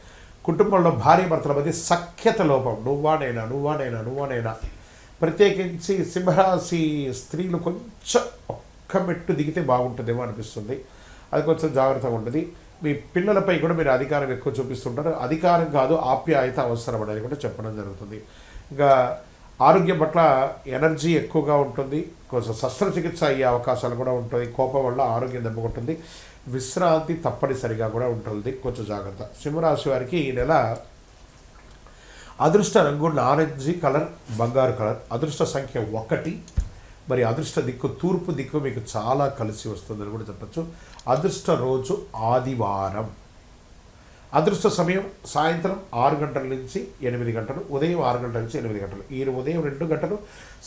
కుటుంబంలో భార్య భర్తల మధ్య సఖ్యత లోపం, నువ్వానైనా ప్రత్యేకించి సింహరాశి స్త్రీలు కొంచెం ఒక్క మెట్టు దిగితే బాగుంటుందేమో అనిపిస్తుంది. అది కొంచెం జాగ్రత్తగా ఉంటుంది. మీ పిల్లలపై కూడా మీరు అధికారం ఎక్కువ చూపిస్తుంటారు. అధికారం కాదు, ఆప్యాయత అవసరం అనేది కూడా చెప్పడం జరుగుతుంది. ఇంకా ఆరోగ్యం పట్ల ఎనర్జీ ఎక్కువగా ఉంటుంది. కొంచెం శస్త్రచికిత్స అయ్యే అవకాశాలు కూడా ఉంటుంది. కోపం వల్ల ఆరోగ్యం దెబ్బకొంటుంది. విశ్రాంతి తప్పనిసరిగా కూడా ఉంటుంది, కొంచెం జాగ్రత్త. సింహరాశి వారికి ఈ నెల అదృష్ట రంగు నారింజీ కలర్, బంగారు కలర్. అదృష్ట సంఖ్య 1. మరి అదృష్ట దిక్కు తూర్పు దిక్కు మీకు చాలా కలిసి వస్తుందని కూడా చెప్పచ్చు. అదృష్ట రోజు ఆదివారం. అదృష్ట సమయం సాయంత్రం 6 గంటల నుంచి 8 గంటలు, ఉదయం 6 గంటల నుంచి 8 గంటలు. ఈ ఉదయం 2 గంటలు,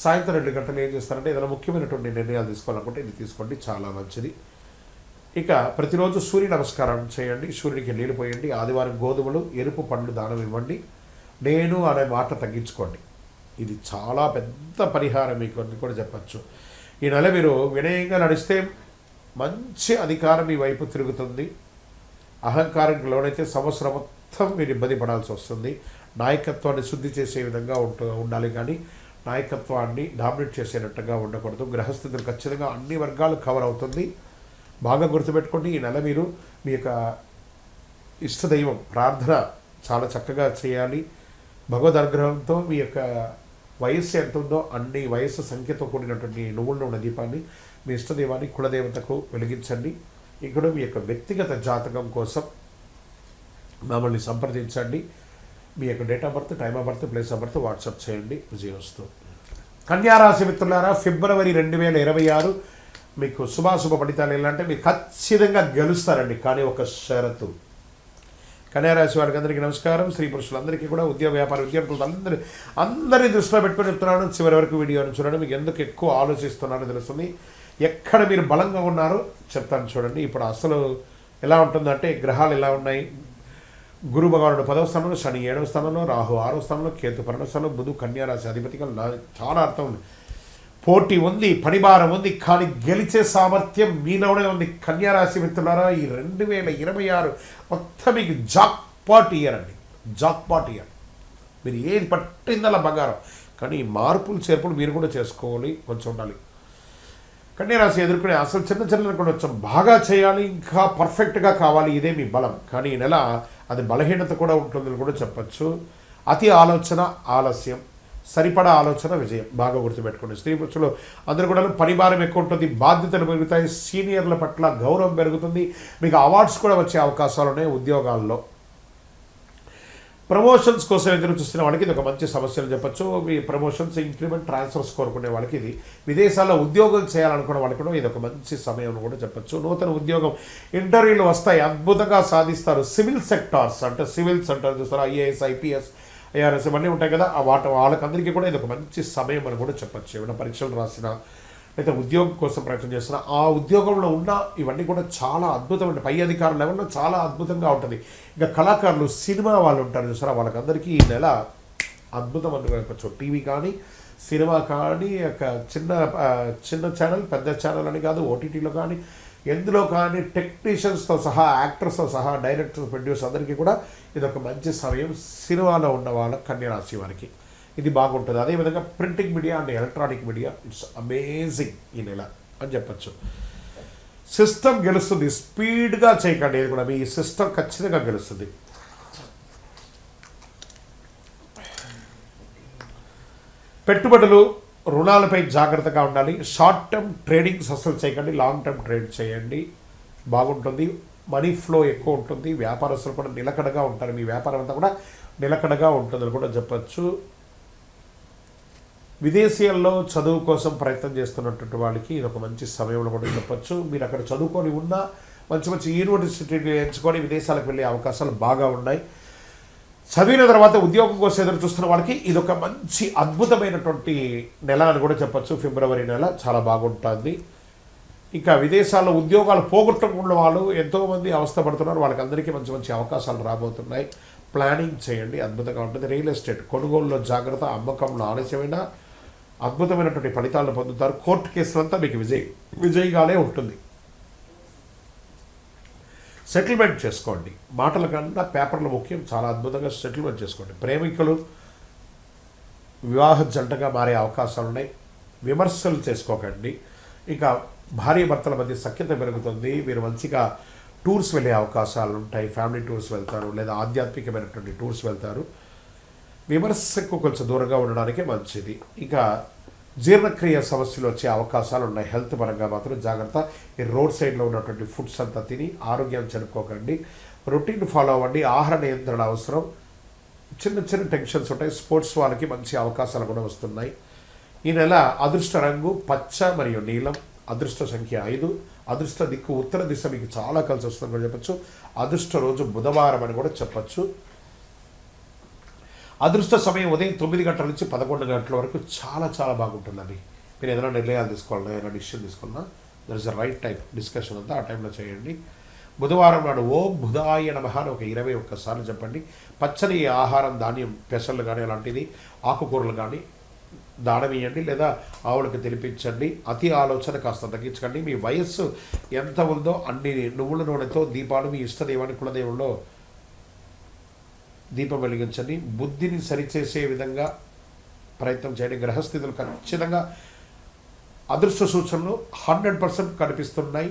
సాయంత్రం 2 గంటలు ఏం చేస్తారంటే ఏదైనా ముఖ్యమైనటువంటి నిర్ణయాలు తీసుకోవాలనుకుంటే ఇది తీసుకోండి, చాలా మంచిది. ఇక ప్రతిరోజు సూర్య నమస్కారం చేయండి, సూర్యుడికి నీళ్ళు పోయండి. ఆదివారం గోధుమలు, ఎరుపు పండ్లు దానం ఇవ్వండి. నేను అనే మాట తగ్గించుకోండి. ఇది చాలా పెద్ద పరిహారం మీకు అని కూడా చెప్పచ్చు. ఈ నెల మీరు వినయంగా నడిస్తే మంచి అధికారం మీ వైపు తిరుగుతుంది. అహంకారానికి లోనైతే సంవత్సరం మొత్తం మీరు ఇబ్బంది పడాల్సి వస్తుంది. నాయకత్వాన్ని శుద్ధి చేసే విధంగా ఉండాలి కానీ నాయకత్వాన్ని డామినేట్ చేసేటట్టుగా ఉండకూడదు. గ్రహస్థితులు ఖచ్చితంగా అన్ని వర్గాలు కవర్ అవుతుంది. బాగా గుర్తుపెట్టుకోండి. ఈ నెల మీరు మీ యొక్క ఇష్టదైవం ప్రార్థన చాలా చక్కగా చేయాలి. భగవద్ అనుగ్రహంతో మీ యొక్క వయస్సు ఎంత ఉందో అన్ని వయస్సు సంఖ్యతో కూడినటువంటి నువ్వుల్లో ఉన్న దీపాన్ని మీ ఇష్టదైవాన్ని కులదేవతకు వెలిగించండి. ఇక్కడ మీ యొక్క వ్యక్తిగత జాతకం కోసం మమ్మల్ని సంప్రదించండి. మీ యొక్క date of birth, time of birth, place of birth WhatsApp చేయండి. విజయోస్తు. కన్యారాశి మిత్రులారా, ఫిబ్రవరి 2026 మీకు శుభాశుభ ఫలితాలు ఎలా అంటే మీరు ఖచ్చితంగా గెలుస్తారండి. కానీ ఒక షరతు. కన్యారాశి వారికి అందరికీ నమస్కారం. స్త్రీ పురుషులందరికీ కూడా ఉద్యోగ వ్యాపార విద్యార్థులు అందరినీ దృష్టిలో పెట్టుకొని చెప్తున్నాను. చివరి వరకు వీడియోని చూడండి. మీకు ఎందుకు ఎక్కువ ఆలోచిస్తున్నారో తెలుస్తుంది. ఎక్కడ మీరు బలంగా ఉన్నారో చెప్తాను చూడండి. ఇప్పుడు అసలు ఎలా ఉంటుందంటే గ్రహాలు ఎలా ఉన్నాయి. గురు భగవానుడు 10వ స్థానంలో, శని 7వ స్థానంలో, రాహు 6వ స్థానంలో, కేతు 12వ స్థానంలో, బుధు కన్యారాశి అధిపతిగా చాలా అర్థం ఉంది. పోటీ ఉంది, పనిభారం ఉంది, కానీ గెలిచే సామర్థ్యం మీలోనే ఉంది. కన్యారాశి మిత్రులారా, ఈ 2026 మొత్తం మీకు జాక్పాట్ ఇయర్ అండి. Jackpot year. మీరు ఏది పట్టిందలా బంగారం. కానీ మార్పులు చేర్పులు మీరు కూడా చేసుకోవాలి, కొంచెం ఉండాలి. కన్యారాశి ఎదుర్కొనే అసలు చిన్న కూడా కొంచెం బాగా చేయాలి, ఇంకా పర్ఫెక్ట్గా కావాలి. ఇదే మీ బలం. కానీ ఈ నెల అది బలహీనత కూడా ఉంటుందని కూడా చెప్పచ్చు. అతి ఆలోచన ఆలస్యం, సరిపడా ఆలోచన విజయం. బాగా గుర్తుపెట్టుకోండి. స్త్రీ పురుషులు అందరూ కూడా పనిభారం ఎక్కువ ఉంటుంది, బాధ్యతలు పెరుగుతాయి, సీనియర్ల పట్ల గౌరవం పెరుగుతుంది. మీకు అవార్డ్స్ కూడా వచ్చే అవకాశాలు ఉన్నాయి. ఉద్యోగాల్లో ప్రమోషన్స్ కోసం ఎదురు చూస్తున్న వాళ్ళకి ఇది ఒక మంచి సమస్యలు చెప్పచ్చు. మీ ప్రమోషన్స్, ఇంక్రిమెంట్, ట్రాన్స్ఫర్స్ కోరుకునే వాళ్ళకి ఇది. విదేశాల్లో ఉద్యోగం చేయాలనుకునే వాళ్ళకి కూడా ఇది ఒక మంచి సమయం కూడా చెప్పచ్చు. నూతన ఉద్యోగం ఇంటర్వ్యూలు వస్తాయి, అద్భుతంగా సాధిస్తారు. సివిల్ సెక్టార్స్ అంటే సివిల్స్ అంటారు చూస్తారు, IAS, IPS, IRS ఇవన్నీ ఉంటాయి కదా, వాళ్ళకందరికీ కూడా ఇది ఒక మంచి సమయం అని కూడా చెప్పచ్చు. ఏమైనా పరీక్షలు రాసినా, అయితే ఉద్యోగం కోసం ప్రయత్నం చేస్తున్నా ఆ ఉద్యోగంలో ఉన్న ఇవన్నీ కూడా చాలా అద్భుతమైన పై అధికారుల లెవెల్లో చాలా అద్భుతంగా ఉంటుంది. ఇంకా కళాకారులు సినిమా వాళ్ళు ఉంటారు చూసారా, వాళ్ళకందరికీ ఈ నెల అద్భుతం అనుకోవచ్చు. టీవీ కానీ సినిమా కానీ చిన్న చిన్న ఛానల్ పెద్ద ఛానల్ అని కాదు, ఓటీటీలో కానీ ఎందులో కానీ టెక్నీషియన్స్తో సహా యాక్టర్స్తో సహా డైరెక్టర్స్ ప్రొడ్యూసర్ అందరికీ కూడా ఇది ఒక మంచి సమయం. సినిమాలో ఉన్న వాళ్ళ కన్య రాశి వారికి ఇది బాగుంటుంది. అదేవిధంగా printing media and electronic media it's amazing ఈ నెల అని చెప్పచ్చు. సిస్టమ్ గెలుస్తుంది, స్పీడ్గా చేయకండి. ఇది కూడా మీ సిస్టమ్ ఖచ్చితంగా గెలుస్తుంది. పెట్టుబడులు రుణాలపై జాగ్రత్తగా ఉండాలి. షార్ట్ టర్మ్ ట్రేడింగ్స్ అసలు చేయకండి, లాంగ్ టర్మ్ ట్రేడ్ చేయండి, బాగుంటుంది. మనీ ఫ్లో ఎక్కువ ఉంటుంది. వ్యాపారస్తులు కూడా నిలకడగా ఉంటారు. మీ వ్యాపారం అంతా కూడా నిలకడగా ఉంటుందని కూడా చెప్పచ్చు. విదేశీయాల్లో చదువు కోసం ప్రయత్నం చేస్తున్నటువంటి వాళ్ళకి ఇది ఒక మంచి సమయంలో కూడా చెప్పచ్చు. మీరు అక్కడ చదువుకొని ఉన్నా మంచి మంచి యూనివర్సిటీలు ఎంచుకొని విదేశాలకు వెళ్ళే అవకాశాలు బాగా ఉన్నాయి. చదివిన తర్వాత ఉద్యోగం కోసం ఎదురు చూస్తున్న వాళ్ళకి ఇది ఒక మంచి అద్భుతమైనటువంటి నెల అని కూడా చెప్పచ్చు. ఫిబ్రవరి నెల చాలా బాగుంటుంది. ఇంకా విదేశాల్లో ఉద్యోగాలు పోగొట్టుకున్న వాళ్ళు ఎంతోమంది అవస్థపడుతున్నారు. వాళ్ళకి అందరికీ మంచి మంచి అవకాశాలు రాబోతున్నాయి. ప్లానింగ్ చేయండి, అద్భుతంగా ఉంటుంది. రియల్ ఎస్టేట్ కొనుగోలులో జాగ్రత్త, అమ్మకంలో ఆలస్యమైన అద్భుతమైనటువంటి ఫలితాలను పొందుతారు. కోర్టు కేసులంతా మీకు విజయగానే ఉంటుంది. సెటిల్మెంట్ చేసుకోండి. మాటల కన్నా పేపర్లు ముఖ్యం. చాలా అద్భుతంగా సెటిల్మెంట్ చేసుకోండి. ప్రేమికులు వివాహ జంటగా మారే అవకాశాలు ఉన్నాయి. విమర్శలు చేసుకోకండి. ఇంకా భార్య భర్తల మధ్య సఖ్యత పెరుగుతుంది. మీరు మంచిగా టూర్స్ వెళ్ళే అవకాశాలు ఉంటాయి. ఫ్యామిలీ టూర్స్ వెళ్తారు, లేదా ఆధ్యాత్మికమైనటువంటి టూర్స్ వెళ్తారు. విమర్శకు కొంచెం దూరంగా ఉండడానికే మంచిది. ఇంకా జీర్ణక్రియ సమస్యలు వచ్చే అవకాశాలు ఉన్నాయి. హెల్త్ పరంగా మాత్రం జాగ్రత్త. ఈ రోడ్ సైడ్లో ఉన్నటువంటి ఫుడ్స్ అంతా తిని ఆరోగ్యాన్ని చెడుకోకండి. రొటీన్ ఫాలో అవ్వండి. ఆహార నియంత్రణ అవసరం. చిన్న చిన్న టెన్షన్స్ ఉంటాయి. స్పోర్ట్స్ వాళ్ళకి మంచి అవకాశాలు కూడా వస్తున్నాయి. ఈ నెల అదృష్ట రంగు పచ్చ మరియు నీలం. అదృష్ట సంఖ్య 5. అదృష్ట దిక్కు ఉత్తర దిశ మీకు చాలా కలిసి వస్తుందని కూడా చెప్పచ్చు. అదృష్ట రోజు బుధవారం అని కూడా చెప్పచ్చు. అదృష్ట సమయం ఉదయం 9 గంటల నుంచి 11 గంటల వరకు చాలా చాలా బాగుంటుందండి. మీరు ఏదైనా నిర్ణయాలు తీసుకోవాలన్నా, ఏదైనా డిసిషన్ తీసుకోవాలన్నా there is a right time. Discussion అంతా ఆ టైంలో చేయండి. బుధవారం నాడు ఓం బుధాయ నమః అని ఒక 21 సార్లు చెప్పండి. పచ్చని ఆహారం, ధాన్యం, పెసలు కానీ అలాంటిది, ఆకుకూరలు కానీ దానం ఇవ్వండి, లేదా ఆవులకు తినిపించండి. అతి ఆలోచన కాస్త తగ్గించకండి. మీ వయస్సు ఎంత ఉందో అన్ని నువ్వుల నూనెతో దీపాలు మీ ఇష్టదేవాన్ని కులదేవుల్లో దీపం వెలిగించండి. బుద్ధిని సరిచేసే విధంగా ప్రయత్నం చేయండి. గ్రహస్థితులు ఖచ్చితంగా అదృష్ట సూచనలు 100% కనిపిస్తున్నాయి.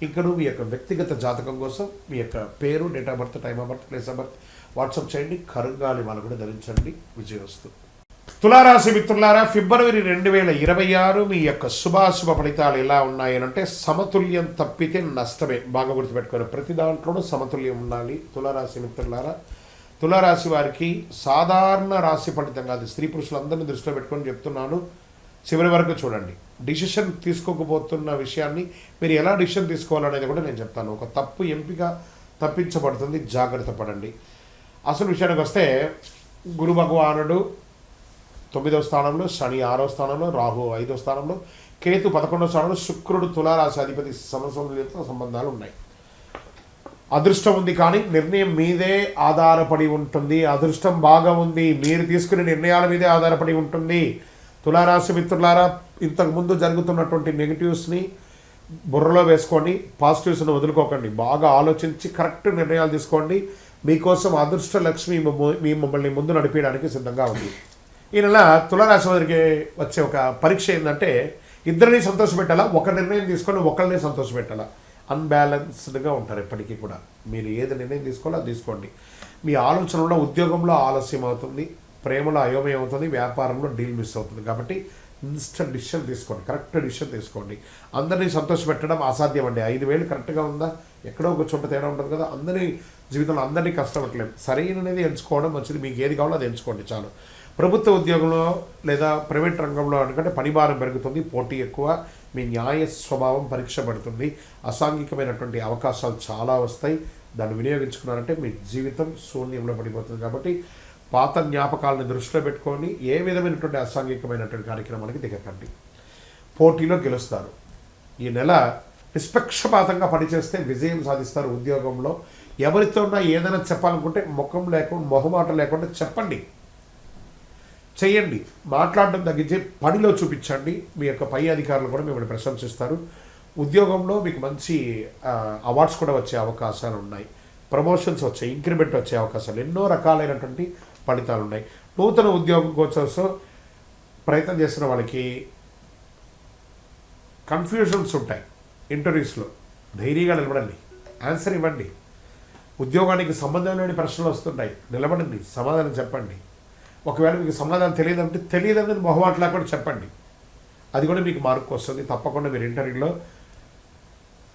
ఇంకను మీ యొక్క వ్యక్తిగత జాతకం కోసం మీ యొక్క పేరు, date of birth, time of birth, place of birth WhatsApp చేయండి. కరుంగాలి వాళ్ళు కూడా ధరించండి. విజయవస్తు. తులారాశి మిత్రులారా, ఫిబ్రవరి 2026 మీ యొక్క శుభాశుభ ఫలితాలు ఎలా ఉన్నాయనంటే సమతుల్యం తప్పితే నష్టమే. బాగా గుర్తుపెట్టుకోవాలి. ప్రతి దాంట్లోనూ సమతుల్యం ఉండాలి. తులారాశి మిత్రులారా, తులారాశి వారికి సాధారణ రాశి ఫలితం కాదు. స్త్రీ పురుషులందరినీ దృష్టిలో పెట్టుకొని చెప్తున్నాను. చివరి వరకు చూడండి. డిసిషన్ తీసుకోకపోతున్న విషయాన్ని మీరు ఎలా డిసిషన్ తీసుకోవాలనేది కూడా నేను చెప్తాను. ఒక తప్పు ఎంపిక తప్పించబడుతుంది, జాగ్రత్త పడండి. అసలు విషయానికి వస్తే గురు భగవానుడు 9వ స్థానంలో, శని 6వ స్థానంలో, రాహు 5వ స్థానంలో, కేతు 11వ స్థానంలో, శుక్రుడు తులారాశి అధిపతి సమసంతో సంబంధాలు ఉన్నాయి. అదృష్టం ఉంది, కానీ నిర్ణయం మీదే ఆధారపడి ఉంటుంది. అదృష్టం బాగా ఉంది, మీరు తీసుకునే నిర్ణయాల మీదే ఆధారపడి ఉంటుంది. తులారాశి మిత్రులారా, ఇంతకుముందు జరుగుతున్నటువంటి నెగిటివ్స్ని బుర్రలో వేసుకోండి, పాజిటివ్స్ని వదులుకోకండి. బాగా ఆలోచించి కరెక్ట్ నిర్ణయాలు తీసుకోండి. మీకోసం అదృష్ట లక్ష్మి మిమ్మల్ని ముందు నడిపించడానికి సిద్ధంగా ఉంది. ఈ నెల తులారాశి వారికి వచ్చే ఒక పరీక్ష ఏంటంటే, ఇద్దరిని సంతోషపెట్టాలా, ఒక నిర్ణయం తీసుకొని ఒకరిని సంతోషపెట్టాలా. అన్బ్యాలెన్స్డ్గా ఉంటారు ఎప్పటికీ కూడా. మీరు ఏది నిర్ణయం తీసుకోవాలో అది తీసుకోండి. మీ ఆలోచనలో ఉద్యోగంలో ఆలస్యం అవుతుంది, ప్రేమలో అయోమయం అవుతుంది, వ్యాపారంలో డీల్ మిస్ అవుతుంది. కాబట్టి ఇన్స్టెంట్ డిసిషన్ తీసుకోండి, కరెక్ట్ డిసిషన్ తీసుకోండి. అందరినీ సంతోషపెట్టడం అసాధ్యం అండి. 5,000 కరెక్ట్గా ఉందా, ఎక్కడో ఒక చోట తేడా ఉంటుంది కదా. అందరి జీవితంలో అందరినీ కష్టపడలేము. సరైనది ఎంచుకోవడం మంచిది. మీకు ఏది కావాలో అది ఎంచుకోండి చాలు. ప్రభుత్వ ఉద్యోగంలో లేదా ప్రైవేట్ రంగంలో అనుకంటే పనిభారం పెరుగుతుంది, పోటీ ఎక్కువ, మీ న్యాయ స్వభావం పరీక్ష పడుతుంది. అసాంఘికమైనటువంటి అవకాశాలు చాలా వస్తాయి. దాన్ని వినియోగించుకున్నారంటే మీ జీవితం శూన్యంలో పడిపోతుంది. కాబట్టి పాత జ్ఞాపకాలను దృష్టిలో పెట్టుకొని ఏ విధమైనటువంటి అసాంఘికమైనటువంటి కార్యక్రమానికి దిగకండి. పోటీలో గెలుస్తారు. ఈ నెల నిష్పక్షపాతంగా పనిచేస్తే విజయం సాధిస్తారు ఉద్యోగంలో. ఎవరితో ఏదైనా చెప్పాలనుకుంటే ముఖం లేకుండా మొహమాట లేకుండా చెప్పండి, చేయండి. మాట్లాడడం తగ్గించి పనిలో చూపించండి. మీ యొక్క పై అధికారులు కూడా మిమ్మల్ని ప్రశంసిస్తారు. ఉద్యోగంలో మీకు మంచి అవార్డ్స్ కూడా వచ్చే అవకాశాలు ఉన్నాయి. ప్రమోషన్స్ వచ్చాయి, ఇంక్రిమెంట్ వచ్చే అవకాశాలు, ఎన్నో రకాలైనటువంటి ఫలితాలు ఉన్నాయి. నూతన ఉద్యోగం కోసం ప్రయత్నం చేస్తున్న వాళ్ళకి కన్ఫ్యూజన్స్ ఉంటాయి. ఇంటర్వ్యూస్లో ధైర్యంగా నిలబడండి, ఆన్సర్ ఇవ్వండి. ఉద్యోగానికి సంబంధం లేని ప్రశ్నలు వస్తుంటాయి, నిలబడండి, సమాధానం చెప్పండి. ఒకవేళ మీకు సమాధానం తెలియదని మొహమాటలా కూడా చెప్పండి. అది కూడా మీకు మార్కు వస్తుంది. తప్పకుండా మీరు ఇంటర్వ్యూలో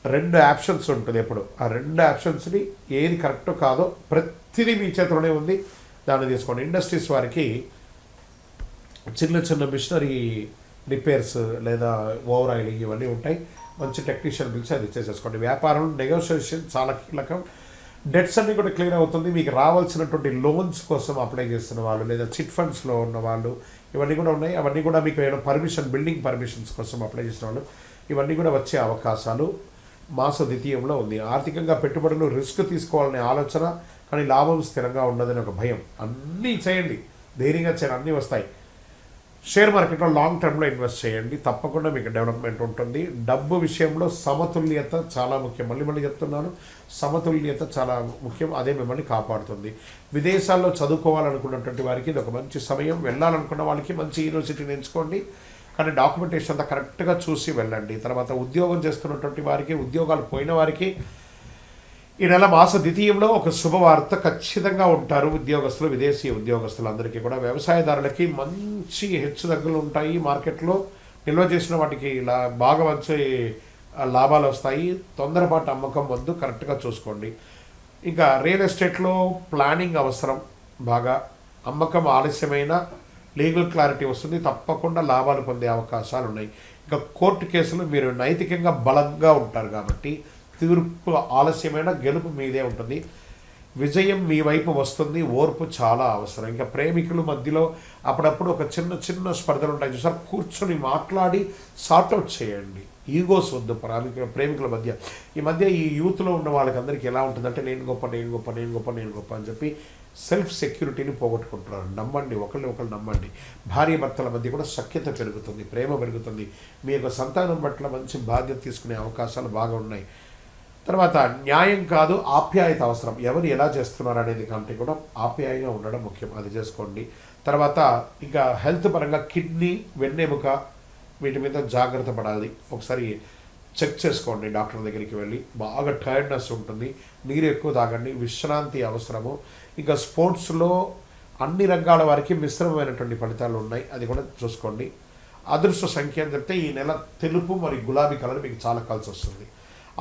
2 ఆప్షన్స్ ఉంటుంది ఎప్పుడు. ఆ 2 ఆప్షన్స్ని ఏది కరెక్టో కాదో ప్రతిదీ మీ చేతిలోనే ఉంది, దాన్ని తీసుకోండి. ఇండస్ట్రీస్ వారికి చిన్న మిషనరీ రిపేర్స్ లేదా ఓవర్ ఆయిలింగ్ ఇవన్నీ ఉంటాయి. మంచి టెక్నీషియన్ పిలిచి అది చేసేసుకోండి. వ్యాపారం నెగోషియేషన్ చాలా కీలకం. డెట్స్ అన్నీ కూడా క్లియర్ అవుతుంది. మీకు రావాల్సినటువంటి లోన్స్ కోసం అప్లై చేస్తున్న వాళ్ళు లేదా చిట్ ఫండ్స్లో ఉన్న వాళ్ళు ఇవన్నీ కూడా ఉన్నాయి. అవన్నీ కూడా మీకు ఏమైనా బిల్డింగ్ పర్మిషన్స్ కోసం అప్లై చేసిన వాళ్ళు ఇవన్నీ కూడా వచ్చే అవకాశాలు మాస ద్వితీయంలో ఉంది. ఆర్థికంగా పెట్టుబడులు రిస్క్ తీసుకోవాలనే ఆలోచన, కానీ లాభం స్థిరంగా ఉండదని ఒక భయం. అన్నీ చేయండి, ధైర్యంగా చేయండి, అన్నీ వస్తాయి. షేర్ మార్కెట్లో లాంగ్ టర్మ్లో ఇన్వెస్ట్ చేయండి, తప్పకుండా మీకు డెవలప్మెంట్ ఉంటుంది. డబ్బు విషయంలో సమతుల్యత చాలా ముఖ్యం. మళ్ళీ చెప్తున్నాను, సమతుల్యత చాలా ముఖ్యం. అదే మిమ్మల్ని కాపాడుతుంది. విదేశాల్లో చదువుకోవాలనుకున్నటువంటి వారికి ఇది ఒక మంచి సమయం. వెళ్ళాలనుకున్న వాళ్ళకి మంచి యూనివర్సిటీని ఎంచుకోండి, కానీ డాక్యుమెంటేషన్ అంతా కరెక్ట్గా చూసి వెళ్ళండి. తర్వాత ఉద్యోగం చేస్తున్నటువంటి వారికి, ఉద్యోగాలు పోయిన వారికి ఈ నెల మాస ద్వితీయంలో ఒక శుభవార్త ఖచ్చితంగా ఉంటారు. ఉద్యోగస్తులు, విదేశీ ఉద్యోగస్తులందరికీ కూడా. వ్యవసాయదారులకి మంచి హెచ్చుతగ్గులు ఉంటాయి. మార్కెట్లో నిల్వ చేసిన వాటికి బాగా మంచి లాభాలు వస్తాయి. తొందరపాటు అమ్మకం వద్దు, కరెక్ట్గా చూసుకోండి. ఇంకా రియల్ ఎస్టేట్లో ప్లానింగ్ అవసరం. బాగా అమ్మకం ఆలస్యమైన లీగల్ క్లారిటీ వస్తుంది, తప్పకుండా లాభాలు పొందే అవకాశాలు ఉన్నాయి. ఇంకా కోర్టు కేసులు మీరు నైతికంగా బలంగా ఉంటారు కాబట్టి తీర్పు ఆలస్యమైన గెలుపు మీదే ఉంటుంది. విజయం మీ వైపు వస్తుంది. ఓర్పు చాలా అవసరం. ఇంకా ప్రేమికుల మధ్యలో అప్పుడప్పుడు ఒక చిన్న స్పర్ధలు ఉంటాయి చూసారు, కూర్చొని మాట్లాడి సార్ట్అవుట్ చేయండి. ఈగోస్ వద్దు ప్రేమికుల మధ్య. ఈ యూత్లో ఉన్న వాళ్ళకి అందరికీ ఎలా ఉంటుందంటే నేను గొప్ప అని చెప్పి సెల్ఫ్ సెక్యూరిటీని పోగొట్టుకుంటున్నారు. నమ్మండి, ఒకళ్ళు నమ్మండి. భార్య భర్తల మధ్య కూడా సఖ్యత పెరుగుతుంది, ప్రేమ పెరుగుతుంది. మీ యొక్క సంతానం పట్ల మంచి బాధ్యత తీసుకునే అవకాశాలు బాగా ఉన్నాయి. తర్వాత న్యాయం కాదు, ఆప్యాయత అవసరం. ఎవరు ఎలా చేస్తున్నారు అనేది కంటే కూడా ఆప్యాయంగా ఉండడం ముఖ్యం, అది చేసుకోండి. తర్వాత ఇంకా హెల్త్ పరంగా కిడ్నీ, వెన్నెముక వీటి మీద జాగ్రత్త పడాలి. ఒకసారి చెక్ చేసుకోండి డాక్టర్ దగ్గరికి వెళ్ళి. బాగా టైర్డ్నెస్ ఉంటుంది, నీరు ఎక్కువ తాగండి, విశ్రాంతి అవసరము. ఇంకా స్పోర్ట్స్లో అన్ని రంగాల వారికి మిశ్రమమైనటువంటి ఫలితాలు ఉన్నాయి, అది కూడా చూసుకోండి. అదృష్ట సంఖ్య అని చెప్తే ఈ నెల తెలుపు మరియు గులాబీ కలర్ మీకు చాలా కలిసి వస్తుంది.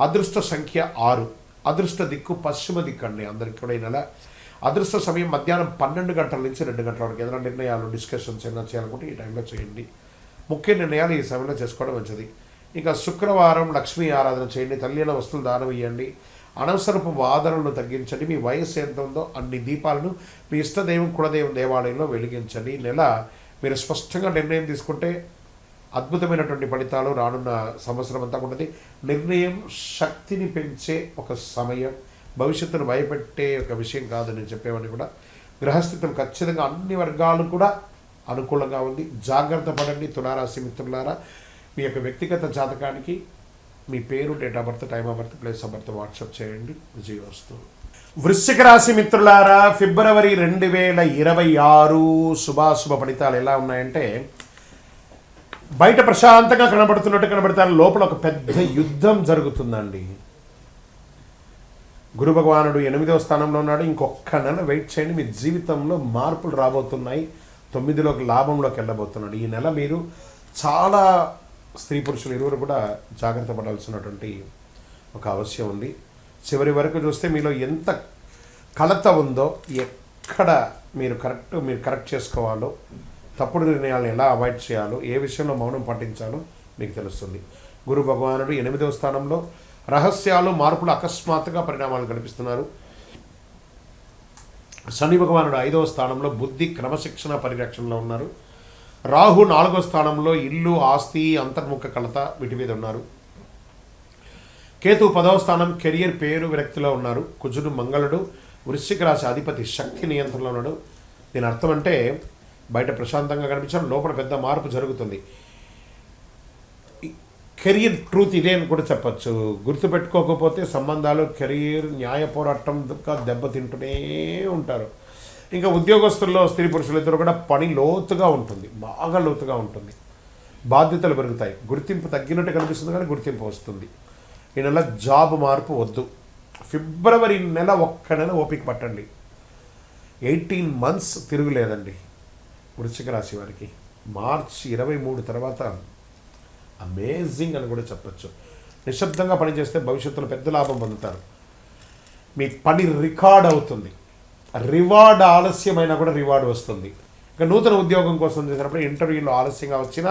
అదృష్ట సంఖ్య 6. అదృష్ట దిక్కు పశ్చిమ దిక్కు అండి అందరికి కూడా ఈ నెల. అదృష్ట సమయం మధ్యాహ్నం 12 గంటల నుంచి 2 గంటల వరకు. ఏదైనా నిర్ణయాలు, డిస్కషన్స్ ఏమైనా చేయాలనుకుంటే ఈ టైంలో చేయండి. ముఖ్య నిర్ణయాలు ఈ సమయంలో చేసుకోవడం మంచిది. ఇంకా శుక్రవారం లక్ష్మీ ఆరాధన చేయండి, తల్లిల వస్తువులు దానం ఇవ్వండి, అనవసరపు వాదనలను తగ్గించండి. మీ వయస్సు ఎంత ఉందో అన్ని దీపాలను మీ ఇష్టదైవం కులదైవం దేవాలయంలో వెలిగించండి. ఈ నెల మీరు స్పష్టంగా నిర్ణయం తీసుకుంటే అద్భుతమైనటువంటి ఫలితాలు రానున్న సంవత్సరం అంతా ఉన్నది. నిర్ణయం శక్తిని పెంచే ఒక సమయం, భవిష్యత్తును భయపెట్టే ఒక విషయం కాదు నేను చెప్పేవని కూడా. గ్రహస్థితులు ఖచ్చితంగా అన్ని వర్గాలు కూడా అనుకూలంగా ఉంది. జాగ్రత్త పడండి తులారాశి మిత్రులారా. మీ యొక్క వ్యక్తిగత జాతకానికి మీ పేరు, date of birth, time of birth, place of birth WhatsApp చేయండి. విజయవస్తు. వృశ్చిక రాశి మిత్రులారా, ఫిబ్రవరి 2026 శుభాశుభ ఫలితాలు ఎలా ఉన్నాయంటే, బయట ప్రశాంతంగా కనబడతారు, లోపల ఒక పెద్ద యుద్ధం జరుగుతుందండి. గురు భగవానుడు 8వ స్థానంలో ఉన్నాడు. ఇంకొక నెల వెయిట్ చేయండి, మీ జీవితంలో మార్పులు రాబోతున్నాయి. 9లోకి లాభంలోకి వెళ్ళబోతున్నాడు. ఈ నెల మీరు చాలా స్త్రీ పురుషులు ఇరువురు కూడా జాగ్రత్త పడాల్సినటువంటి ఒక అవసరం ఉంది. చివరి వరకు చూస్తే మీలో ఎంత కలత ఉందో, ఎక్కడ మీరు కరెక్ట్ చేసుకోవాలో, తప్పుడు నిర్ణయాలను ఎలా అవాయిడ్ చేయాలో, ఏ విషయంలో మౌనం పాటించాలో మీకు తెలుస్తుంది. గురు భగవానుడు 8వ స్థానంలో, రహస్యాలు, మార్పులు, అకస్మాత్తుగా పరిణామాలు కనిపిస్తున్నారు. శని భగవానుడు 5వ స్థానంలో, బుద్ధి, క్రమశిక్షణ, పరిరక్షణలో ఉన్నారు. రాహు 4వ స్థానంలో ఇల్లు, ఆస్తి, అంతర్ముఖ కలత వీటి మీద ఉన్నారు. కేతు 10వ స్థానం కెరియర్, పేరు, విరక్తిలో ఉన్నారు. కుజుడు, మంగళుడు వృశ్చిక రాశి అధిపతి శక్తి నియంత్రణలో ఉన్నాడు. దీని అర్థం అంటే బయట ప్రశాంతంగా కనిపించడం, లోపల పెద్ద మార్పు జరుగుతుంది. కెరియర్ ట్రూత్ ఇదే అని కూడా చెప్పచ్చు. గుర్తుపెట్టుకోకపోతే సంబంధాలు, కెరియర్, న్యాయ పోరాటం దెబ్బతింటూనే ఉంటారు. ఇంకా ఉద్యోగస్తుల్లో స్త్రీ పురుషులిద్దరూ కూడా పని లోతుగా ఉంటుంది, బాగా లోతుగా ఉంటుంది. బాధ్యతలు పెరుగుతాయి. గుర్తింపు తగ్గినట్టు కనిపిస్తుంది కానీ గుర్తింపు వస్తుంది. ఈ నెల జాబ్ మార్పు వద్దు. ఫిబ్రవరి నెల, ఒక్క నెల ఓపిక పట్టండి. 18 months తిరుగులేదండి వృశ్చిక రాశి వారికి. మార్చి 23 తర్వాత అమేజింగ్ అని కూడా చెప్పచ్చు. నిశ్శబ్దంగా పనిచేస్తే భవిష్యత్తులో పెద్ద లాభం పొందుతారు. మీ పని రికార్డ్ అవుతుంది. రివార్డ్ ఆలస్యమైనా కూడా రివార్డ్ వస్తుంది. ఇంకా నూతన ఉద్యోగం కోసం చేసినప్పుడు ఇంటర్వ్యూలో ఆలస్యంగా వచ్చిన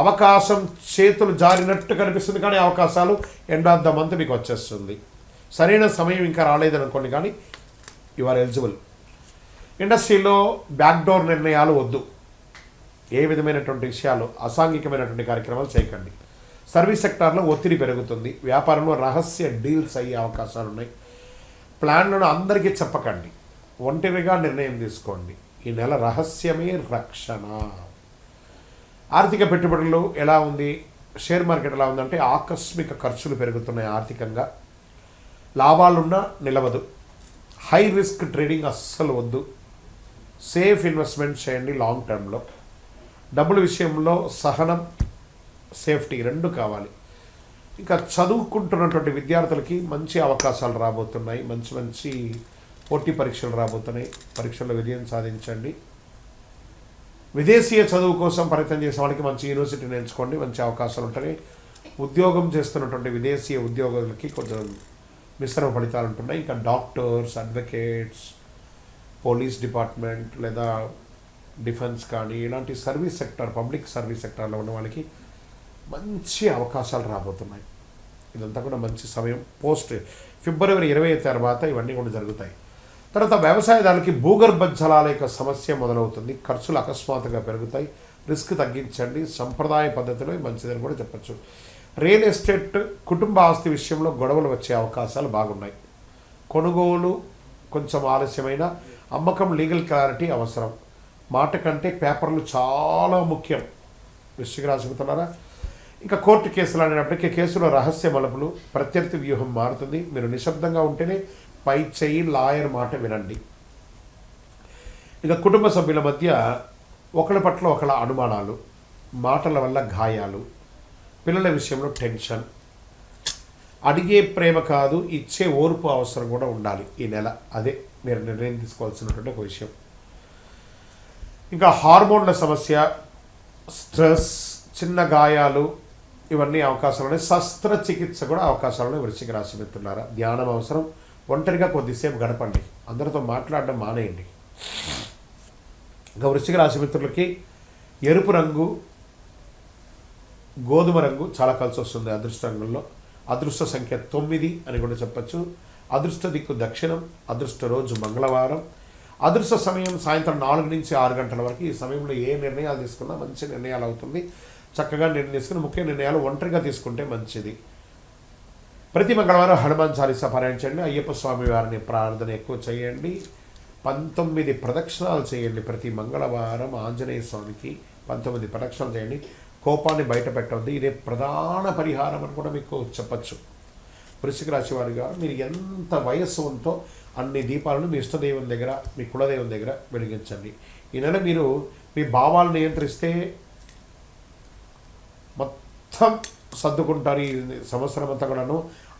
అవకాశం చేతులు జారినట్టు కనిపిస్తుంది, కానీ అవకాశాలు ఎండ్ ఆఫ్ ద మంత్ మీకు వచ్చేస్తుంది. సరైన సమయం ఇంకా రాలేదనుకోండి, కానీ యు ఆర్ ఎలిజిబుల్. ఇండస్ట్రీలో బ్యాక్డోర్ నిర్ణయాలు వద్దు. ఏ విధమైనటువంటి విషయాలు, అసాంఘికమైనటువంటి కార్యక్రమాలు చేయకండి. సర్వీస్ సెక్టార్లో ఒత్తిడి పెరుగుతుంది. వ్యాపారంలో రహస్య డీల్స్ అయ్యే అవకాశాలు ఉన్నాయి. ప్లాన్లను అందరికీ చెప్పకండి, ఒంటరిగా నిర్ణయం తీసుకోండి. ఈ నెల రహస్యమే రక్షణ. ఆర్థిక పెట్టుబడులు ఎలా ఉంది, షేర్ మార్కెట్ ఎలా ఉందంటే ఆకస్మిక ఖర్చులు పెరుగుతున్నాయి. ఆర్థికంగా లాభాలున్నా నిలవదు. హై రిస్క్ ట్రేడింగ్ అస్సలు వద్దు. సేఫ్ ఇన్వెస్ట్మెంట్ చేయండి లాంగ్ టర్మ్లో. డబ్బుల విషయంలో సహనం, సేఫ్టీ రెండు కావాలి. ఇంకా చదువుకుంటున్నటువంటి విద్యార్థులకి మంచి అవకాశాలు రాబోతున్నాయి. మంచి మంచి పోటీ పరీక్షలు రాబోతున్నాయి. పరీక్షల్లో విజయం సాధించండి. విదేశీయ చదువు కోసం ప్రయత్నం చేసే వాళ్ళకి మంచి యూనివర్సిటీని ఎంచుకోండి, మంచి అవకాశాలు ఉంటాయి. ఉద్యోగం చేస్తున్నటువంటి విదేశీయ ఉద్యోగులకి కొంచెం మిశ్రమ ఫలితాలు ఉంటున్నాయి. ఇంకా డాక్టర్స్, అడ్వకేట్స్, పోలీస్ డిపార్ట్మెంట్ లేదా డిఫెన్స్ కానీ ఇలాంటి సర్వీస్ సెక్టర్, పబ్లిక్ సర్వీస్ సెక్టార్లో ఉన్న వాళ్ళకి మంచి అవకాశాలు రాబోతున్నాయి. ఇదంతా కూడా మంచి సమయం. ఫిబ్రవరి 20 తర్వాత ఇవన్నీ కూడా జరుగుతాయి. తర్వాత వ్యవసాయదారులకి భూగర్భ జలాల యొక్క సమస్య మొదలవుతుంది. ఖర్చులు అకస్మాత్తుగా పెరుగుతాయి. రిస్క్ తగ్గించండి. సంప్రదాయ పద్ధతిలో మంచిదని కూడా చెప్పచ్చు. రియల్ ఎస్టేట్, కుటుంబ ఆస్తి విషయంలో గొడవలు వచ్చే అవకాశాలు బాగున్నాయి. కొనుగోలు కొంచెం ఆలస్యమైన, అమ్మకం లీగల్ క్లారిటీ అవసరం. మాట కంటే పేపర్లు చాలా ముఖ్యం. వృశ్చిక రాశి మిత్రులారా, ఇంకా కోర్టు కేసులు అనేటప్పటికీ కేసులో రహస్య మలుపులు, ప్రత్యర్థి వ్యూహం మారుతుంది. మీరు నిశ్శబ్దంగా ఉంటేనే పై చేయి, లాయర్ మాట వినండి. ఇక కుటుంబ సభ్యుల మధ్య ఒకరి పట్ల ఒకళ్ళ అనుమానాలు, మాటల వల్ల గాయాలు, పిల్లల విషయంలో టెన్షన్. అడిగే ప్రేమ కాదు, ఇచ్చే ఓర్పు అవసరం కూడా ఉండాలి ఈ నెల. అదే మీరు నిర్ణయం తీసుకోవాల్సినటువంటి ఒక విషయం. ఇంకా హార్మోన్ల సమస్య, స్ట్రెస్, చిన్న గాయాలు ఇవన్నీ అవకాశాలు ఉన్నాయి. శస్త్రచికిత్స కూడా అవకాశాలు ఉన్నాయి. వృశ్చిక రాశి మిత్రులారా, ధ్యానం అవసరం. ఒంటరిగా కొద్దిసేపు గడపండి. అందరితో మాట్లాడడం మానేయండి. ఇంకా వృశ్చిక రాశి మిత్రులకి ఎరుపు రంగు, గోధుమ రంగు చాలా కలిసి వస్తుంది అదృష్ట రంగుల్లో. అదృష్ట సంఖ్య 9 అని కూడా చెప్పచ్చు. అదృష్ట దిక్కు దక్షిణం. అదృష్ట రోజు మంగళవారం. అదృష్ట సమయం సాయంత్రం 4 నుంచి 6 గంటల వరకు. ఈ సమయంలో ఏ నిర్ణయాలు తీసుకున్నా మంచి నిర్ణయాలు అవుతుంది. చక్కగా నిర్ణయం తీసుకుని ముఖ్య నిర్ణయాలు ఒంటరిగా తీసుకుంటే మంచిది. ప్రతి మంగళవారం హనుమాన్ చాలీసా పారాయణ చేయండి. అయ్యప్ప స్వామి వారిని ప్రార్థన ఎక్కువ చేయండి. 19 ప్రదక్షిణాలు చేయండి. ప్రతి మంగళవారం ఆంజనేయ స్వామికి 19 ప్రదక్షిణాలు చేయండి. కోపాన్ని బయట పెట్టవద్దు. ఇదే ప్రధాన పరిహారం అని కూడా మీకు చెప్పచ్చు. వృశ్చిక రాశి వారిగా మీరు ఎంత వయస్సు ఉందో అన్ని దీపాలను మీ ఇష్టదైవం దగ్గర, మీ కులదైవం దగ్గర వెలిగించండి. ఈ నెల మీరు మీ భావాలను నియంత్రిస్తే మొత్తం సర్దుకుంటారు. ఈ సంవత్సరం అంతా కూడాను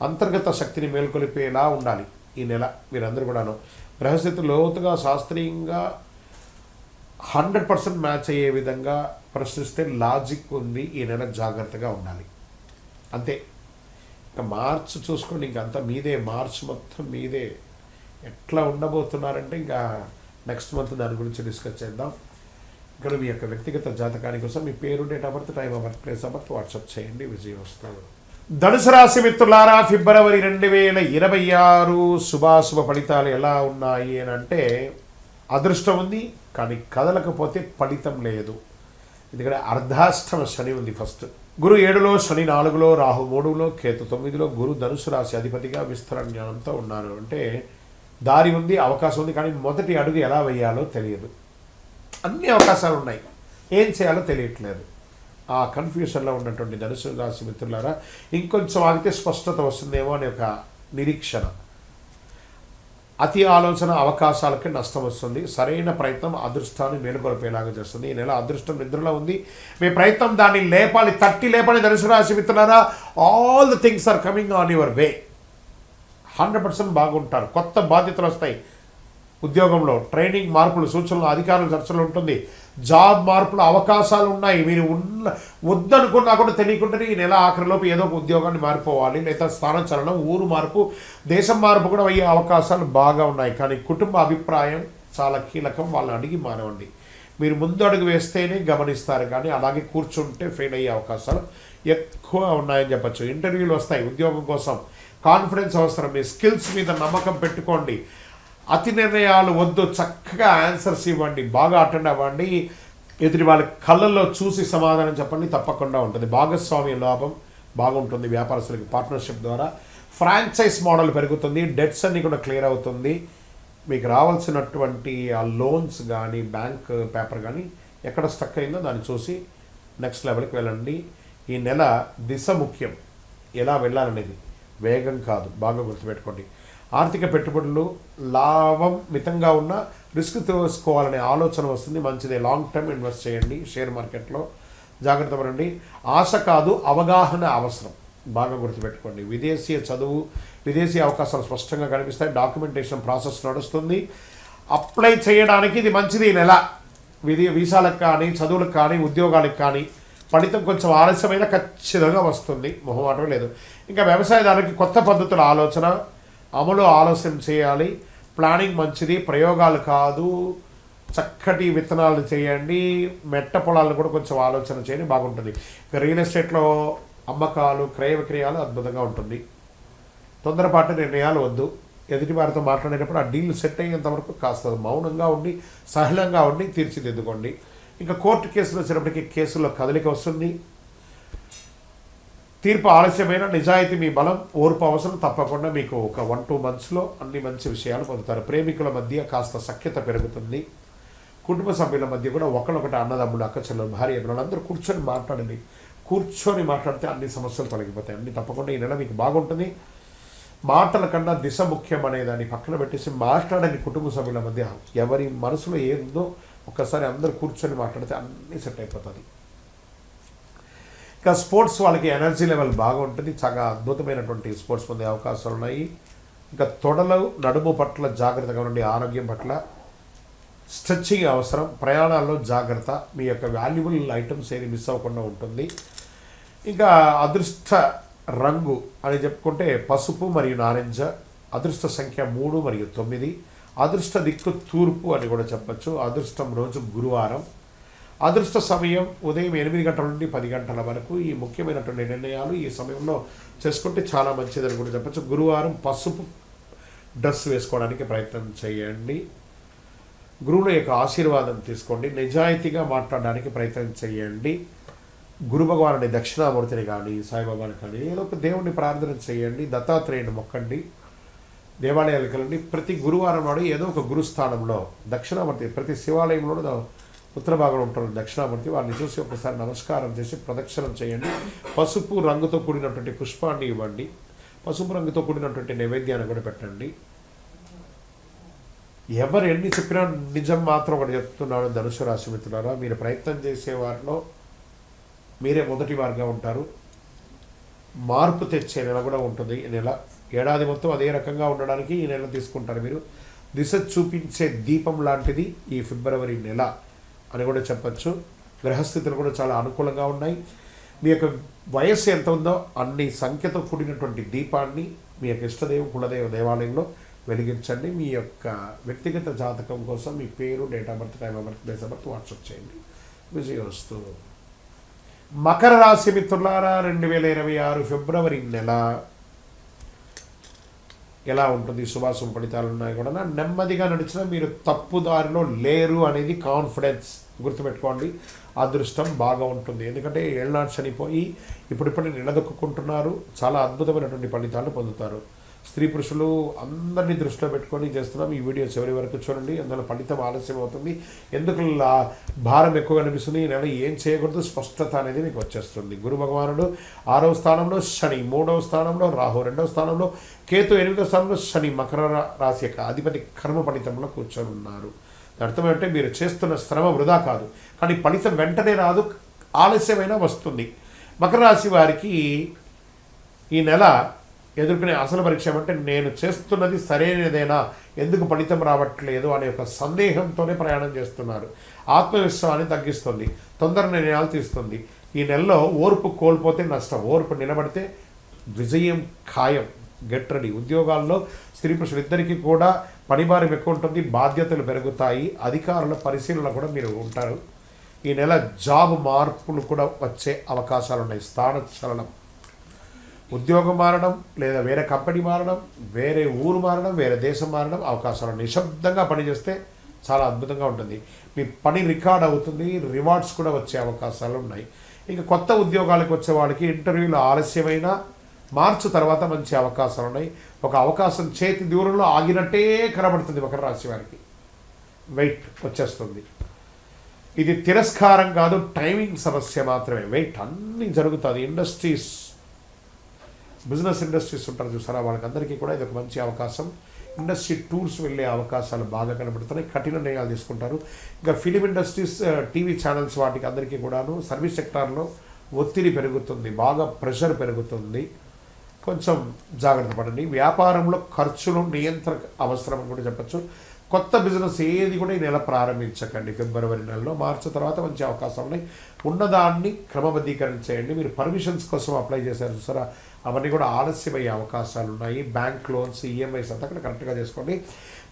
అంతర్గత శక్తిని మేల్కొలిపేలా ఉండాలి ఈ నెల మీరందరూ కూడాను. గ్రహస్థితి లోతుగా, శాస్త్రీయంగా 100% మ్యాచ్ అయ్యే విధంగా ప్రశ్నిస్తే లాజిక్ ఉంది. ఈ నెల జాగ్రత్తగా ఉండాలి అంతే. ఇంకా మార్చ్ చూసుకోండి, ఇంకంతా మీదే. మార్చ్ మొత్తం మీదే. ఎట్లా ఉండబోతున్నారంటే ఇంకా నెక్స్ట్ మంత్ దాని గురించి డిస్కస్ చేద్దాం. ఇక్కడ మీ యొక్క వ్యక్తిగత జాతకాని కోసం మీ పేరు, date of birth, time of birth, place of birth WhatsApp చేయండి. విజయం వస్తుంది. ధనుసు రాశి మిత్రులారా, ఫిబ్రవరి 2026 శుభాశుభ ఫలితాలు ఎలా ఉన్నాయి అని అంటే అదృష్టం ఉంది, కానీ కదలకపోతే ఫలితం లేదు. ఎందుకంటే అర్ధాష్టమ శని ఉంది ఫస్ట్. గురు 7లో, శని 4లో, రాహు 3లో, కేతు 9లో, గురు ధనుసు రాశి అధిపతిగా విస్తరణ జ్ఞానంతో ఉన్నారు. అంటే దారి ఉంది, అవకాశం ఉంది, కానీ మొదటి అడుగు ఎలా వేయాలో తెలియదు. అన్ని అవకాశాలు ఉన్నాయి, ఏం చేయాలో తెలియట్లేదు. ఆ కన్ఫ్యూషన్లో ఉన్నటువంటి ధనుసు రాశి మిత్రులారా, ఇంకొంచెం ఆగితే స్పష్టత వస్తుందేమో అనే ఒక నిరీక్షణ. అతి ఆలోచన అవకాశాలకి నష్టం వస్తుంది. సరైన ప్రయత్నం అదృష్టాన్ని మేలుకొల్పేలాగా చేస్తుంది. ఈ నెల అదృష్టం నిద్రలో ఉంది, మీ ప్రయత్నం దాన్ని లేపాలి, తట్టి లేపాలి. ధనుసు రాశి మిత్రులారా, all the things are coming on your way. 100% బాగుంటారు. కొత్త బాధ్యతలు వస్తాయి. ఉద్యోగంలో ట్రైనింగ్, మార్పులు, సూచనలు, అధికారుల చర్చలు ఉంటుంది. జాబ్ మార్పులు అవకాశాలు ఉన్నాయి. మీరు వద్దనుకున్నా కూడా తెలియకుండానే ఈ నెల ఆఖరిలోపు ఏదో ఒక ఉద్యోగాన్ని మారిపోవాలి, లేదా స్థానచలనం, ఊరు మార్పు, దేశం మార్పు కూడా అయ్యే అవకాశాలు బాగా ఉన్నాయి. కానీ కుటుంబ అభిప్రాయం చాలా కీలకం. వాళ్ళని అడిగి మానవండి. మీరు ముందు అడుగు వేస్తేనే గమనిస్తారు, కానీ అలాగే కూర్చుంటే ఫెయిల్ అయ్యే అవకాశాలు ఎక్కువ ఉన్నాయని చెప్పచ్చు. ఇంటర్వ్యూలు వస్తాయి ఉద్యోగం కోసం. కాన్ఫిడెన్స్ అవసరం. మీ స్కిల్స్ మీద నమ్మకం పెట్టుకోండి. అతి నిర్ణయాలు వద్దు, చక్కగా ఆన్సర్స్ ఇవ్వండి, బాగా అటెండ్ అవ్వండి. ఎదుటి వాళ్ళ కళ్ళల్లో చూసి సమాధానం చెప్పండి, తప్పకుండా ఉంటుంది. భాగస్వామ్య లాభం బాగుంటుంది. వ్యాపారస్తులకి పార్ట్నర్షిప్ ద్వారా ఫ్రాంచైజ్ మోడల్ పెరుగుతుంది. డెట్స్ అన్నీ కూడా క్లియర్ అవుతుంది. మీకు రావాల్సినటువంటి ఆ లోన్స్ కానీ, బ్యాంక్ పేపర్ కానీ ఎక్కడ స్టక్ అయిందో దాన్ని చూసి నెక్స్ట్ లెవెల్కి వెళ్ళండి. ఈ నెల దిశ ముఖ్యం, ఎలా వెళ్ళాలనేది, వేగం కాదు. బాగా గుర్తుపెట్టుకోండి. ఆర్థిక పెట్టుబడులు లాభం మితంగా ఉన్న రిస్క్ తీసుకోవాలనే ఆలోచన వస్తుంది. మంచిదే. లాంగ్ టర్మ్ ఇన్వెస్ట్ చేయండి. షేర్ మార్కెట్లో జాగ్రత్త పడండి. ఆశ కాదు, అవగాహన అవసరం. బాగా గుర్తుపెట్టుకోండి. విదేశీయ చదువు, విదేశీ అవకాశాలు స్పష్టంగా కనిపిస్తాయి. డాక్యుమెంటేషన్ ప్రాసెస్ నడుస్తుంది. అప్లై చేయడానికి ఇది మంచిది. ఈ నెల వీసాలకు కానీ, చదువులకు కానీ, ఉద్యోగాలకు కానీ ఫలితం కొంచెం ఆలస్యమైన ఖచ్చితంగా వస్తుంది. మొహమాటం లేదు. ఇంకా వ్యవసాయదారులకి కొత్త పద్ధతుల ఆలోచన, అమలు ఆలస్యం చేయాలి. ప్లానింగ్ మంచిది, ప్రయోగాలు కాదు. చక్కటి విత్తనాలు చేయండి. మెట్ట పొలాలను కూడా కొంచెం ఆలోచన చేయండి, బాగుంటుంది. రియల్ ఎస్టేట్లో అమ్మకాలు, క్రయ విక్రయాలు అద్భుతంగా ఉంటుంది. తొందరపాటు నిర్ణయాలు వద్దు. ఎదుటి వారితో మాట్లాడేటప్పుడు ఆ డీల్ సెట్ అయ్యేంత వరకు కాస్త మౌనంగా ఉండి, సహనంగా ఉండి తీర్చిదిద్దుకోండి. ఇంకా కోర్టు కేసులు వచ్చినప్పటికీ కేసుల్లో కదలిక వస్తుంది. తీర్పు ఆలస్యమైన నిజాయితీ మీ బలం, ఓర్పు అవసరం. తప్పకుండా మీకు ఒక 1-2 monthsలో అన్ని మంచి విషయాలు పొందుతారు. ప్రేమికుల మధ్య కాస్త సఖ్యత పెరుగుతుంది. కుటుంబ సభ్యుల మధ్య కూడా ఒకళ్ళొకటి, అన్నదమ్ముడు, అక్క చెల్లెలు, భార్య పిల్లలు అందరూ కూర్చొని మాట్లాడండి. కూర్చొని మాట్లాడితే అన్ని సమస్యలు తొలగిపోతాయి. అన్ని తప్పకుండా ఈ నెల మీకు బాగుంటుంది. మాటల కన్నా దిశ ముఖ్యం అనేదాన్ని పక్కన పెట్టేసి మాట్లాడని కుటుంబ సభ్యుల మధ్య ఎవరి మనసులో ఏముందో ఒక్కసారి అందరూ కూర్చొని మాట్లాడితే అన్నీ సెట్ అయిపోతుంది. ఇంకా స్పోర్ట్స్ వాళ్ళకి ఎనర్జీ లెవెల్ బాగా ఉంటుంది. చాలా అద్భుతమైనటువంటి స్పోర్ట్స్ పొందే అవకాశాలు ఉన్నాయి. ఇంకా తొడలు, నడుము పట్ల జాగ్రత్తగా ఉండి, ఆరోగ్యం పట్ల స్ట్రెచ్చింగ్ అవసరం. ప్రయాణాల్లో జాగ్రత్త. మీ యొక్క వాల్యుబుల్ ఐటమ్స్ ఏది మిస్ అవ్వకుండా ఉంటుంది. ఇంకా అదృష్ట రంగు అని చెప్పుకుంటే పసుపు మరియు నారింజ. అదృష్ట సంఖ్య 3 మరియు 9. అదృష్ట దిక్కు తూర్పు అని కూడా చెప్పచ్చు. అదృష్టం రోజు గురువారం. అదృష్ట సమయం ఉదయం 8 గంటల నుండి 10 గంటల వరకు. ఈ ముఖ్యమైనటువంటి నిర్ణయాలు ఈ సమయంలో చేసుకుంటే చాలా మంచిదని కూడా చెప్పచ్చు. గురువారం పసుపు డ్రెస్ వేసుకోవడానికి ప్రయత్నం చేయండి. గురువుల యొక్క ఆశీర్వాదం తీసుకోండి. నిజాయితీగా మాట్లాడడానికి ప్రయత్నం చేయండి. గురు భగవానుని, దక్షిణామూర్తిని కానీ, సాయిబాబాని కానీ ఏదో ఒక దేవుడిని ప్రార్థన చేయండి. దత్తాత్రేయుని మొక్కండి. దేవాలయాలకు వెళ్ళండి. ప్రతి గురువారం నాడు ఏదో ఒక గురుస్థానంలో దక్షిణామూర్తి, ప్రతి శివాలయంలోనూ ఉత్తర భాగంలో ఉంటారు దక్షిణామూర్తి. వారిని చూసి ఒకసారి నమస్కారం చేసి ప్రదక్షిణం చేయండి. పసుపు రంగుతో కూడినటువంటి పుష్పాన్ని ఇవ్వండి. పసుపు రంగుతో కూడినటువంటి నైవేద్యాన్ని కూడా పెట్టండి. ఎవరు ఎన్ని చెప్పినా నిజం మాత్రం ఒకటి చెప్తున్నాను ధనుసు రాశి మిత్రులారా, మీరు ప్రయత్నం చేసే వారిలో మీరే మొదటి వారుగా ఉంటారు. మార్పు తెచ్చే నెల కూడా ఉంటుంది ఈ నెల. ఏడాది మొత్తం అదే రకంగా ఉండడానికి ఈ నెల తీసుకుంటారు మీరు. దిశ చూపించే దీపం లాంటిది ఈ ఫిబ్రవరి నెల అని కూడా చెప్పచ్చు. గ్రహస్థితులు కూడా చాలా అనుకూలంగా ఉన్నాయి. మీ యొక్క వయస్సు ఎంత ఉందో అన్ని సంఖ్యతో కూడినటువంటి దీపాన్ని మీ యొక్క ఇష్టదేవం, కులదేవ దేవాలయంలో వెలిగించండి. మీ యొక్క వ్యక్తిగత జాతకం కోసం మీ పేరు, date of birth, time of birth, place of birth WhatsApp చేయండి. విజయోస్తు. మకర రాశి మిత్రులారా, 2026 ఫిబ్రవరి నెల ఎలా ఉంటుంది, శుభాశుభ ఫలితాలు ఉన్నాయి కూడా. నెమ్మదిగా నడిచినా మీరు తప్పుదారిలో లేరు అనేది కాన్ఫిడెన్స్ గుర్తుపెట్టుకోండి. అదృష్టం బాగా ఉంటుంది, ఎందుకంటే ఏళ్ళనాడు చనిపోయి ఇప్పుడిప్పుడు నిలదొక్కుంటున్నారు. చాలా అద్భుతమైనటువంటి ఫలితాలు పొందుతారు. స్త్రీ పురుషులు అందరినీ దృష్టిలో పెట్టుకొని చేస్తున్నాం. ఈ వీడియో చివరి వరకు చూడండి, అందులో ఫలితం ఆలస్యం అవుతుంది. ఎందుకు భారం ఎక్కువ అనిపిస్తుంది, నేను ఏం చేయకూడదు, స్పష్టత అనేది మీకు వచ్చేస్తుంది. గురు భగవానుడు 6వ స్థానంలో, శని 3వ స్థానంలో, రాహు 2వ స్థానంలో, కేతు 8వ స్థానంలో, శని మకర రాశి యొక్క అధిపతి కర్మ ఫలితంలో కూర్చొని ఉన్నారు. అర్థం ఏంటంటే మీరు చేస్తున్న శ్రమ వృధా కాదు, కానీ ఫలితం వెంటనే రాదు, ఆలస్యమైనా వస్తుంది. మకర రాశి వారికి ఈ నెల ఎదుర్కొనే అసలు పరీక్ష ఏమంటే, నేను చేస్తున్నది సరైనదేనా, ఎందుకు ఫలితం రావట్లేదు అనే ఒక సందేహంతోనే ప్రయాణం చేస్తున్నారు. ఆత్మవిశ్వాసాన్ని తగ్గిస్తుంది, తొందర నిర్ణయాలు తీస్తుంది. ఈ నెలలో ఓర్పు కోల్పోతే నష్టం, ఓర్పు నిలబడితే విజయం ఖాయం. Get ready. ఉద్యోగాల్లో స్త్రీ పురుషులు ఇద్దరికీ కూడా పనిభారం ఎక్కువ ఉంటుంది, బాధ్యతలు పెరుగుతాయి, అధికారుల పరిశీలన కూడా మీరు ఉంటారు. ఈ నెల జాబ్ మార్పులు కూడా వచ్చే అవకాశాలు ఉన్నాయి. స్థాన చలనం, ఉద్యోగం మారడం, లేదా వేరే కంపెనీ మారడం, వేరే ఊరు మారడం, వేరే దేశం మారడం అవకాశాలు. నిశ్శబ్దంగా పనిచేస్తే చాలా అద్భుతంగా ఉంటుంది. మీ పని రికార్డ్ అవుతుంది, రివార్డ్స్ కూడా వచ్చే అవకాశాలు ఉన్నాయి. ఇంకా కొత్త ఉద్యోగాలకు వచ్చే వాళ్ళకి ఇంటర్వ్యూలు ఆలస్యమైన మార్చి తర్వాత మంచి అవకాశాలు ఉన్నాయి. ఒక అవకాశం చేతి దూరంలో ఆగినట్టే కనబడుతుంది మకర రాశి వారికి. వెయిట్ వచ్చేస్తుంది. ఇది తిరస్కారం కాదు, టైమింగ్ సమస్య మాత్రమే. వెయిట్ అన్నీ జరుగుతుంది. ఇండస్ట్రీస్, బిజినెస్ ఇండస్ట్రీస్ ఉంటారు చూసారా, వాళ్ళకందరికీ కూడా ఇది ఒక మంచి అవకాశం. ఇండస్ట్రీ టూర్స్ వెళ్ళే అవకాశాలు బాగా కనబడుతున్నాయి. కఠిన నిర్ణయాలు తీసుకుంటారు. ఇంకా ఫిలిం ఇండస్ట్రీస్, టీవీ ఛానల్స్, వాటికి అందరికీ కూడాను సర్వీస్ సెక్టార్లో ఒత్తిడి పెరుగుతుంది, బాగా ప్రెషర్ పెరుగుతుంది. కొంచెం జాగ్రత్త పడండి. వ్యాపారంలో ఖర్చులు నియంత్రణ అవసరం అని కూడా చెప్పచ్చు. కొత్త బిజినెస్ ఏది కూడా ఈ నెల ప్రారంభించకండి. ఫిబ్రవరి నెలలో, మార్చి తర్వాత మంచి అవకాశం ఉన్నాయి. ఉన్నదాన్ని క్రమబద్ధీకరణ చేయండి. మీరు పర్మిషన్స్ కోసం అప్లై చేశారు చూసారా, అవన్నీ కూడా ఆలస్యమయ్యే అవకాశాలు ఉన్నాయి. బ్యాంక్ లోన్స్, ఈఎంఐస్ అంతా కూడా కరెక్ట్గా చేసుకోండి.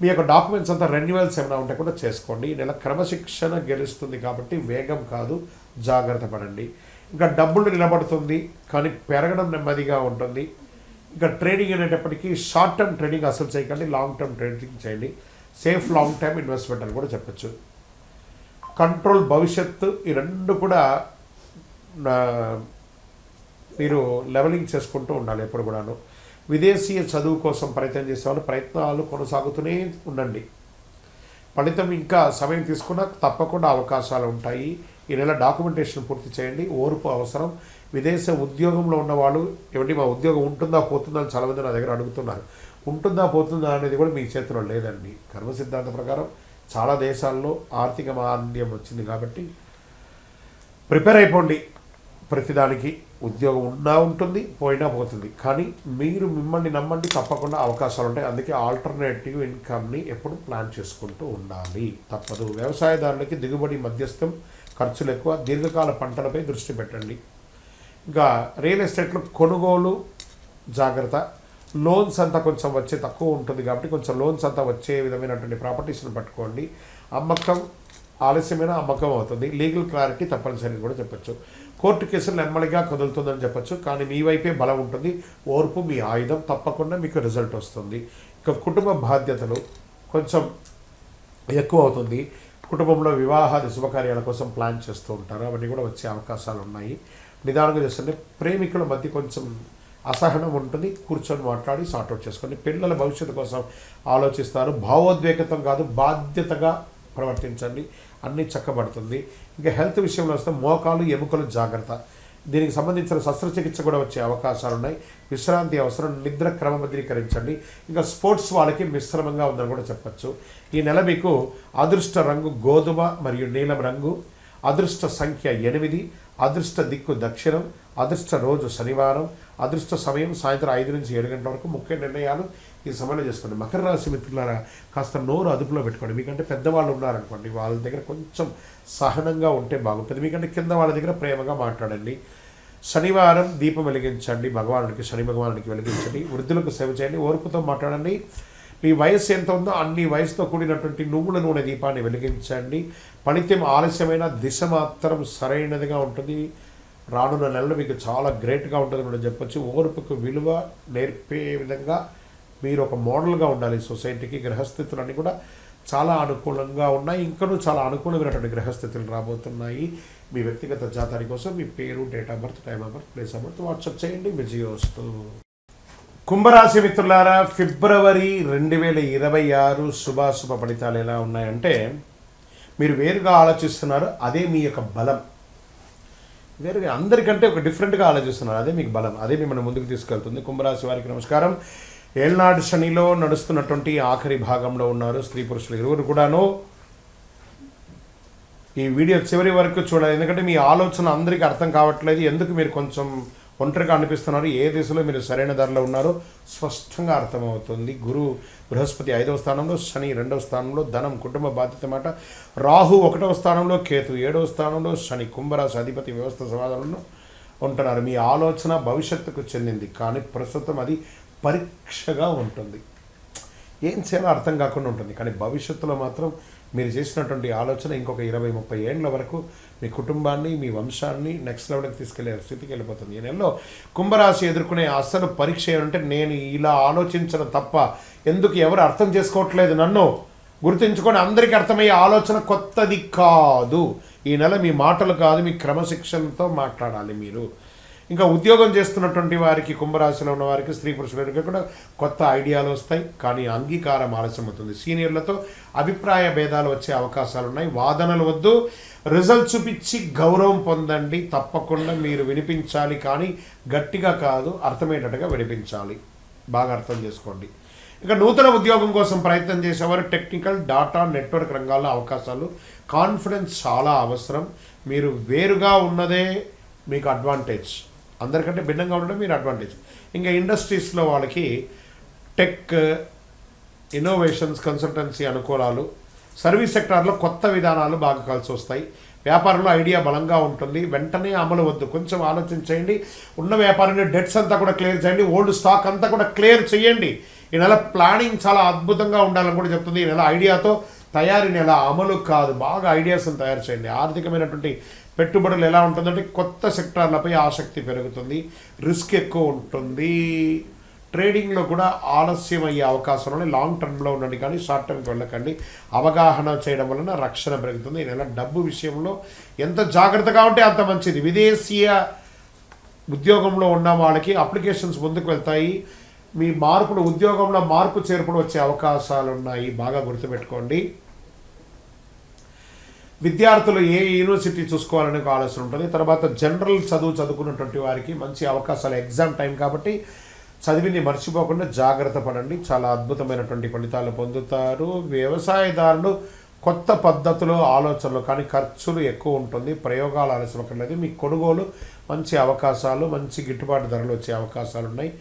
మీ యొక్క డాక్యుమెంట్స్ అంతా రెన్యువల్స్ ఏమైనా ఉంటే కూడా చేసుకోండి. ఈ నెల క్రమశిక్షణ గెలుస్తుంది కాబట్టి వేగం కాదు, జాగ్రత్త పడండి. ఇంకా డబ్బులు నిలబడుతుంది, కానీ పెరగడం నెమ్మదిగా ఉంటుంది. ఇంకా ట్రేడింగ్ అనేటప్పటికీ షార్ట్ టర్మ్ ట్రేడింగ్ అసలు చేయకండి, లాంగ్ టర్మ్ ట్రేడింగ్ చేయండి. సేఫ్ లాంగ్ టర్మ్ ఇన్వెస్ట్మెంట్ అని కూడా చెప్పచ్చు. కంట్రోల్, భవిష్యత్తు, ఈ రెండు కూడా మీరు లెవెలింగ్ చేసుకుంటూ ఉండాలి ఎప్పుడు కూడాను. విదేశీయ చదువు కోసం ప్రయత్నం చేసేవాళ్ళు ప్రయత్నాలు కొనసాగుతూనే ఉండండి. ఫలితం ఇంకా సమయం తీసుకున్నా తప్పకుండా అవకాశాలు ఉంటాయి. ఈ నెల డాక్యుమెంటేషన్ పూర్తి చేయండి. ఓర్పు అవసరం. విదేశ ఉద్యోగంలో ఉన్నవాళ్ళు, ఏమంటే మా ఉద్యోగం ఉంటుందా పోతుందా అని చాలామంది నా దగ్గర అడుగుతున్నారు. ఉంటుందా పోతుందా అనేది కూడా మీ చేతిలో లేదండి. కర్మ సిద్ధాంత ప్రకారం చాలా దేశాల్లో ఆర్థిక మాంద్యం వచ్చింది కాబట్టి ప్రిపేర్ అయిపోండి. ప్రతిదానికి ఉద్యోగం ఉన్నా ఉంటుంది, పోయినా పోతుంది, కానీ మీరు మిమ్మల్ని నమ్మండి, తప్పకుండా అవకాశాలు ఉంటాయి. అందుకే ఆల్టర్నేటివ్ ఇన్కమ్ని ఎప్పుడు ప్లాన్ చేసుకుంటూ ఉండాలి, తప్పదు. వ్యవసాయదారులకి దిగుబడి మధ్యస్థం, ఖర్చులు ఎక్కువ, దీర్ఘకాల పంటలపై దృష్టి పెట్టండి. ఇంకా రియల్ ఎస్టేట్లో కొనుగోలు జాగ్రత్త. లోన్స్ అంతా కొంచెం వచ్చే తక్కువ ఉంటుంది కాబట్టి కొంచెం లోన్స్ అంతా వచ్చే విధమైనటువంటి ప్రాపర్టీస్ని పట్టుకోండి. అమ్మకం ఆలస్యమైన అమ్మకం అవుతుంది. లీగల్ క్లారిటీ తప్పనిసరి కూడా చెప్పచ్చు. కోర్టు కేసులు నెమ్మదిగా కదులుతుందని చెప్పచ్చు, కానీ మీ వైపే బలం ఉంటుంది. ఓర్పు మీ ఆయుధం, తప్పకుండా మీకు రిజల్ట్ వస్తుంది. ఇక కుటుంబ బాధ్యతలు కొంచెం ఎక్కువ అవుతుంది. కుటుంబంలో వివాహాది శుభకార్యాల కోసం ప్లాన్ చేస్తూ ఉంటారు, అవన్నీ కూడా వచ్చే అవకాశాలు ఉన్నాయి. నిదానంగా చేస్తుంటే ప్రేమికుల మధ్య కొంచెం అసహనం ఉంటుంది, కూర్చొని మాట్లాడి సార్ట్అవుట్ చేసుకోండి. పిల్లల భవిష్యత్తు కోసం ఆలోచిస్తారు. భావోద్వేగతం కాదు, బాధ్యతగా ప్రవర్తించండి, అన్నీ చక్కబడుతుంది. ఇంకా హెల్త్ విషయంలో వస్తే మోకాలు, ఎముకలు జాగ్రత్త. దీనికి సంబంధించిన శస్త్రచికిత్స కూడా వచ్చే అవకాశాలు ఉన్నాయి. విశ్రాంతి అవసరం, నిద్ర క్రమబద్ధీకరించండి. ఇంకా స్పోర్ట్స్ వాళ్ళకి మిశ్రమంగా ఉందని కూడా చెప్పచ్చు. ఈ నెల మీకు అదృష్ట రంగు గోధుమ మరియు నీలం రంగు, అదృష్ట సంఖ్య 8, అదృష్ట దిక్కు దక్షిణం, అదృష్ట రోజు శనివారం, అదృష్ట సమయం సాయంత్రం 5 నుంచి 7 గంటల వరకు. ముఖ్య నిర్ణయాలు ఈ సమయంలో చేసుకోండి. మకర రాశి మిత్రులారా, కాస్త నోరు అదుపులో పెట్టుకోండి. మీకంటే పెద్దవాళ్ళు ఉన్నారనుకోండి, వాళ్ళ దగ్గర కొంచెం సహనంగా ఉంటే బాగుంటుంది. మీకంటే కింద వాళ్ళ దగ్గర ప్రేమగా మాట్లాడండి. శనివారం దీపం వెలిగించండి, భగవానుడికి, శని భగవానుడికి వెలిగించండి. వృద్ధులకు సేవ చేయండి, ఓర్పుతో మాట్లాడండి. మీ వయస్సు ఎంత ఉందో అన్ని వయసుతో కూడినటువంటి నువ్వుల నూనె దీపాన్ని వెలిగించండి. ఫలితం ఆలస్యమైన దిశ మాత్రం సరైనదిగా ఉంటుంది. రానున్న నెలలో మీకు చాలా గ్రేట్గా ఉంటుందని కూడా చెప్పచ్చు. ఓర్పుకు విలువ నేర్పే విధంగా మీరు ఒక మోడల్గా ఉండాలి సొసైటీకి. గ్రహస్థితులన్నీ కూడా చాలా అనుకూలంగా ఉన్నాయి. ఇంకనూ చాలా అనుకూలమైనటువంటి గ్రహస్థితులు రాబోతున్నాయి. మీ వ్యక్తిగత జాతకాల కోసం మీ పేరు, date of birth, time of birth, place of birth WhatsApp చేయండి. విజయోస్తు. కుంభరాశి మిత్రులారా, ఫిబ్రవరి 2026 శుభాశుభ ఫలితాలు ఎలా ఉన్నాయంటే, మీరు వేరుగా ఆలోచిస్తున్నారు, అదే మీ యొక్క బలం. వేరుగా అందరికంటే ఒక డిఫరెంట్గా ఆలోచిస్తున్నారు, అదే మీకు బలం, అదే మిమ్మల్ని ముందుకు తీసుకెళ్తుంది. కుంభరాశి వారికి నమస్కారం. ఏళ్నాడు శనిలో నడుస్తున్నటువంటి ఆఖరి భాగంలో ఉన్నారు. స్త్రీ పురుషులు ఇరువురు కూడాను ఈ వీడియో చివరి వరకు చూడాలి. ఎందుకంటే మీ ఆలోచన అందరికీ అర్థం కావట్లేదు. ఎందుకు మీరు కొంచెం ఒంటరిగా అనిపిస్తున్నారు, ఏ దిశలో మీరు సరైన ధరలో ఉన్నారో స్పష్టంగా అర్థమవుతుంది. బృహస్పతి 5వ స్థానంలో, శని 2వ స్థానంలో, ధనం కుటుంబ బాధ్యత మాట, రాహు 1వ స్థానంలో, కేతు 7వ స్థానంలో, శని కుంభరాశి అధిపతి వ్యవస్థ సమాధానంలో ఉంటున్నారు. మీ ఆలోచన భవిష్యత్తుకు చెందింది, కానీ ప్రస్తుతం అది పరీక్షగా ఉంటుంది. ఏం చేయాలో అర్థం కాకుండా ఉంటుంది. కానీ భవిష్యత్తులో మాత్రం మీరు చేసినటువంటి ఆలోచన ఇంకొక 20-30 ఏళ్ళ వరకు మీ కుటుంబాన్ని, మీ వంశాన్ని నెక్స్ట్ లెవెల్కి తీసుకెళ్లే స్థితికి వెళ్ళిపోతుంది. ఈ నెలలో కుంభరాశి ఎదుర్కొనే అసలు పరీక్ష ఏమంటే, నేను ఇలా ఆలోచించడం తప్ప ఎందుకు ఎవరు అర్థం చేసుకోవట్లేదు నన్ను గుర్తుంచుకొని అందరికీ అర్థమయ్యే ఆలోచన కొత్తది కాదు. ఈ నెల మీ మాటలు కాదు, మీ క్రమశిక్షణతో మాట్లాడాలి మీరు. ఇంకా ఉద్యోగం చేస్తున్నటువంటి వారికి, కుంభరాశిలో ఉన్న వారికి, స్త్రీ పురుషులకి కూడా కొత్త ఐడియాలు వస్తాయి, కానీ అంగీకారం ఆలస్యం అవుతుంది. సీనియర్లతో అభిప్రాయ భేదాలు వచ్చే అవకాశాలు ఉన్నాయి. వాదనలు వద్దు, రిజల్ట్ చూపించి గౌరవం పొందండి. తప్పకుండా మీరు వినిపించాలి, కానీ గట్టిగా కాదు, అర్థమయ్యేటట్టుగా వినిపించాలి. బాగా అర్థం చేసుకోండి. ఇక నూతన ఉద్యోగం కోసం ప్రయత్నం చేసేవారు టెక్నికల్, డాటా, నెట్వర్క్ రంగాల్లో అవకాశాలు. కాన్ఫిడెన్స్ చాలా అవసరం. మీరు వేరుగా ఉన్నదే మీకు అడ్వాంటేజ్, అందరికంటే భిన్నంగా ఉండడం మీరు అడ్వాంటేజ్. ఇంకా ఇండస్ట్రీస్లో వాళ్ళకి టెక్, ఇన్నోవేషన్స్, కన్సల్టెన్సీ అనుకూలాలు. సర్వీస్ సెక్టార్లో కొత్త విధానాలు బాగా కలిసి వస్తాయి. వ్యాపారంలో ఐడియా బలంగా ఉంటుంది. వెంటనే అమలు వద్దు, కొంచెం ఆలోచించేయండి. ఉన్న వ్యాపారాన్ని డెట్స్ అంతా కూడా క్లియర్ చేయండి. ఓల్డ్ స్టాక్ అంతా కూడా క్లియర్ చేయండి. ఈ నెల ప్లానింగ్ చాలా అద్భుతంగా ఉండాలని కూడా చెప్తుంది. ఈ నెల ఐడియాతో తయారీ నెల, అమలు కాదు. బాగా ఐడియాస్ని తయారు చేయండి. ఆర్థికమైనటువంటి పెట్టుబడులు ఎలా ఉంటుందంటే, కొత్త సెక్టార్లపై ఆసక్తి పెరుగుతుంది, రిస్క్ ఎక్కువ ఉంటుంది. ట్రేడింగ్లో కూడా ఆలస్యం అయ్యే అవకాశం ఉన్నాయి. లాంగ్ టర్మ్లో ఉండండి, కానీ షార్ట్ టర్మ్కి వెళ్ళకండి. అవగాహన చేయడం వలన రక్షణ పెరుగుతుంది. ఈ నెల డబ్బు విషయంలో ఎంత జాగ్రత్తగా ఉంటే అంత మంచిది. విదేశీయ ఉద్యోగంలో ఉన్న వాళ్ళకి అప్లికేషన్స్ ముందుకు వెళ్తాయి. మీ ఉద్యోగంలో మార్పు చేర్పులు వచ్చే అవకాశాలు ఉన్నాయి, బాగా గుర్తుపెట్టుకోండి. విద్యార్థులు ఏ యూనివర్సిటీ చూసుకోవాలనే ఆలోచన ఉంటుంది. తర్వాత జనరల్ చదువుకున్నటువంటి వారికి మంచి అవకాశాలు, ఎగ్జామ్ టైం కాబట్టి చదివింది మర్చిపోకుండా జాగ్రత్త పడండి. చాలా అద్భుతమైనటువంటి ఫలితాలు పొందుతారు. వ్యవసాయదారులు కొత్త పద్ధతులు, ఆలోచనలు, కానీ ఖర్చులు ఎక్కువ ఉంటుంది. ప్రయోగాలు ఆలోచన లేదు. మీ కొనుగోలు మంచి అవకాశాలు, మంచి గిట్టుబాటు ధరలు వచ్చే అవకాశాలు ఉన్నాయి.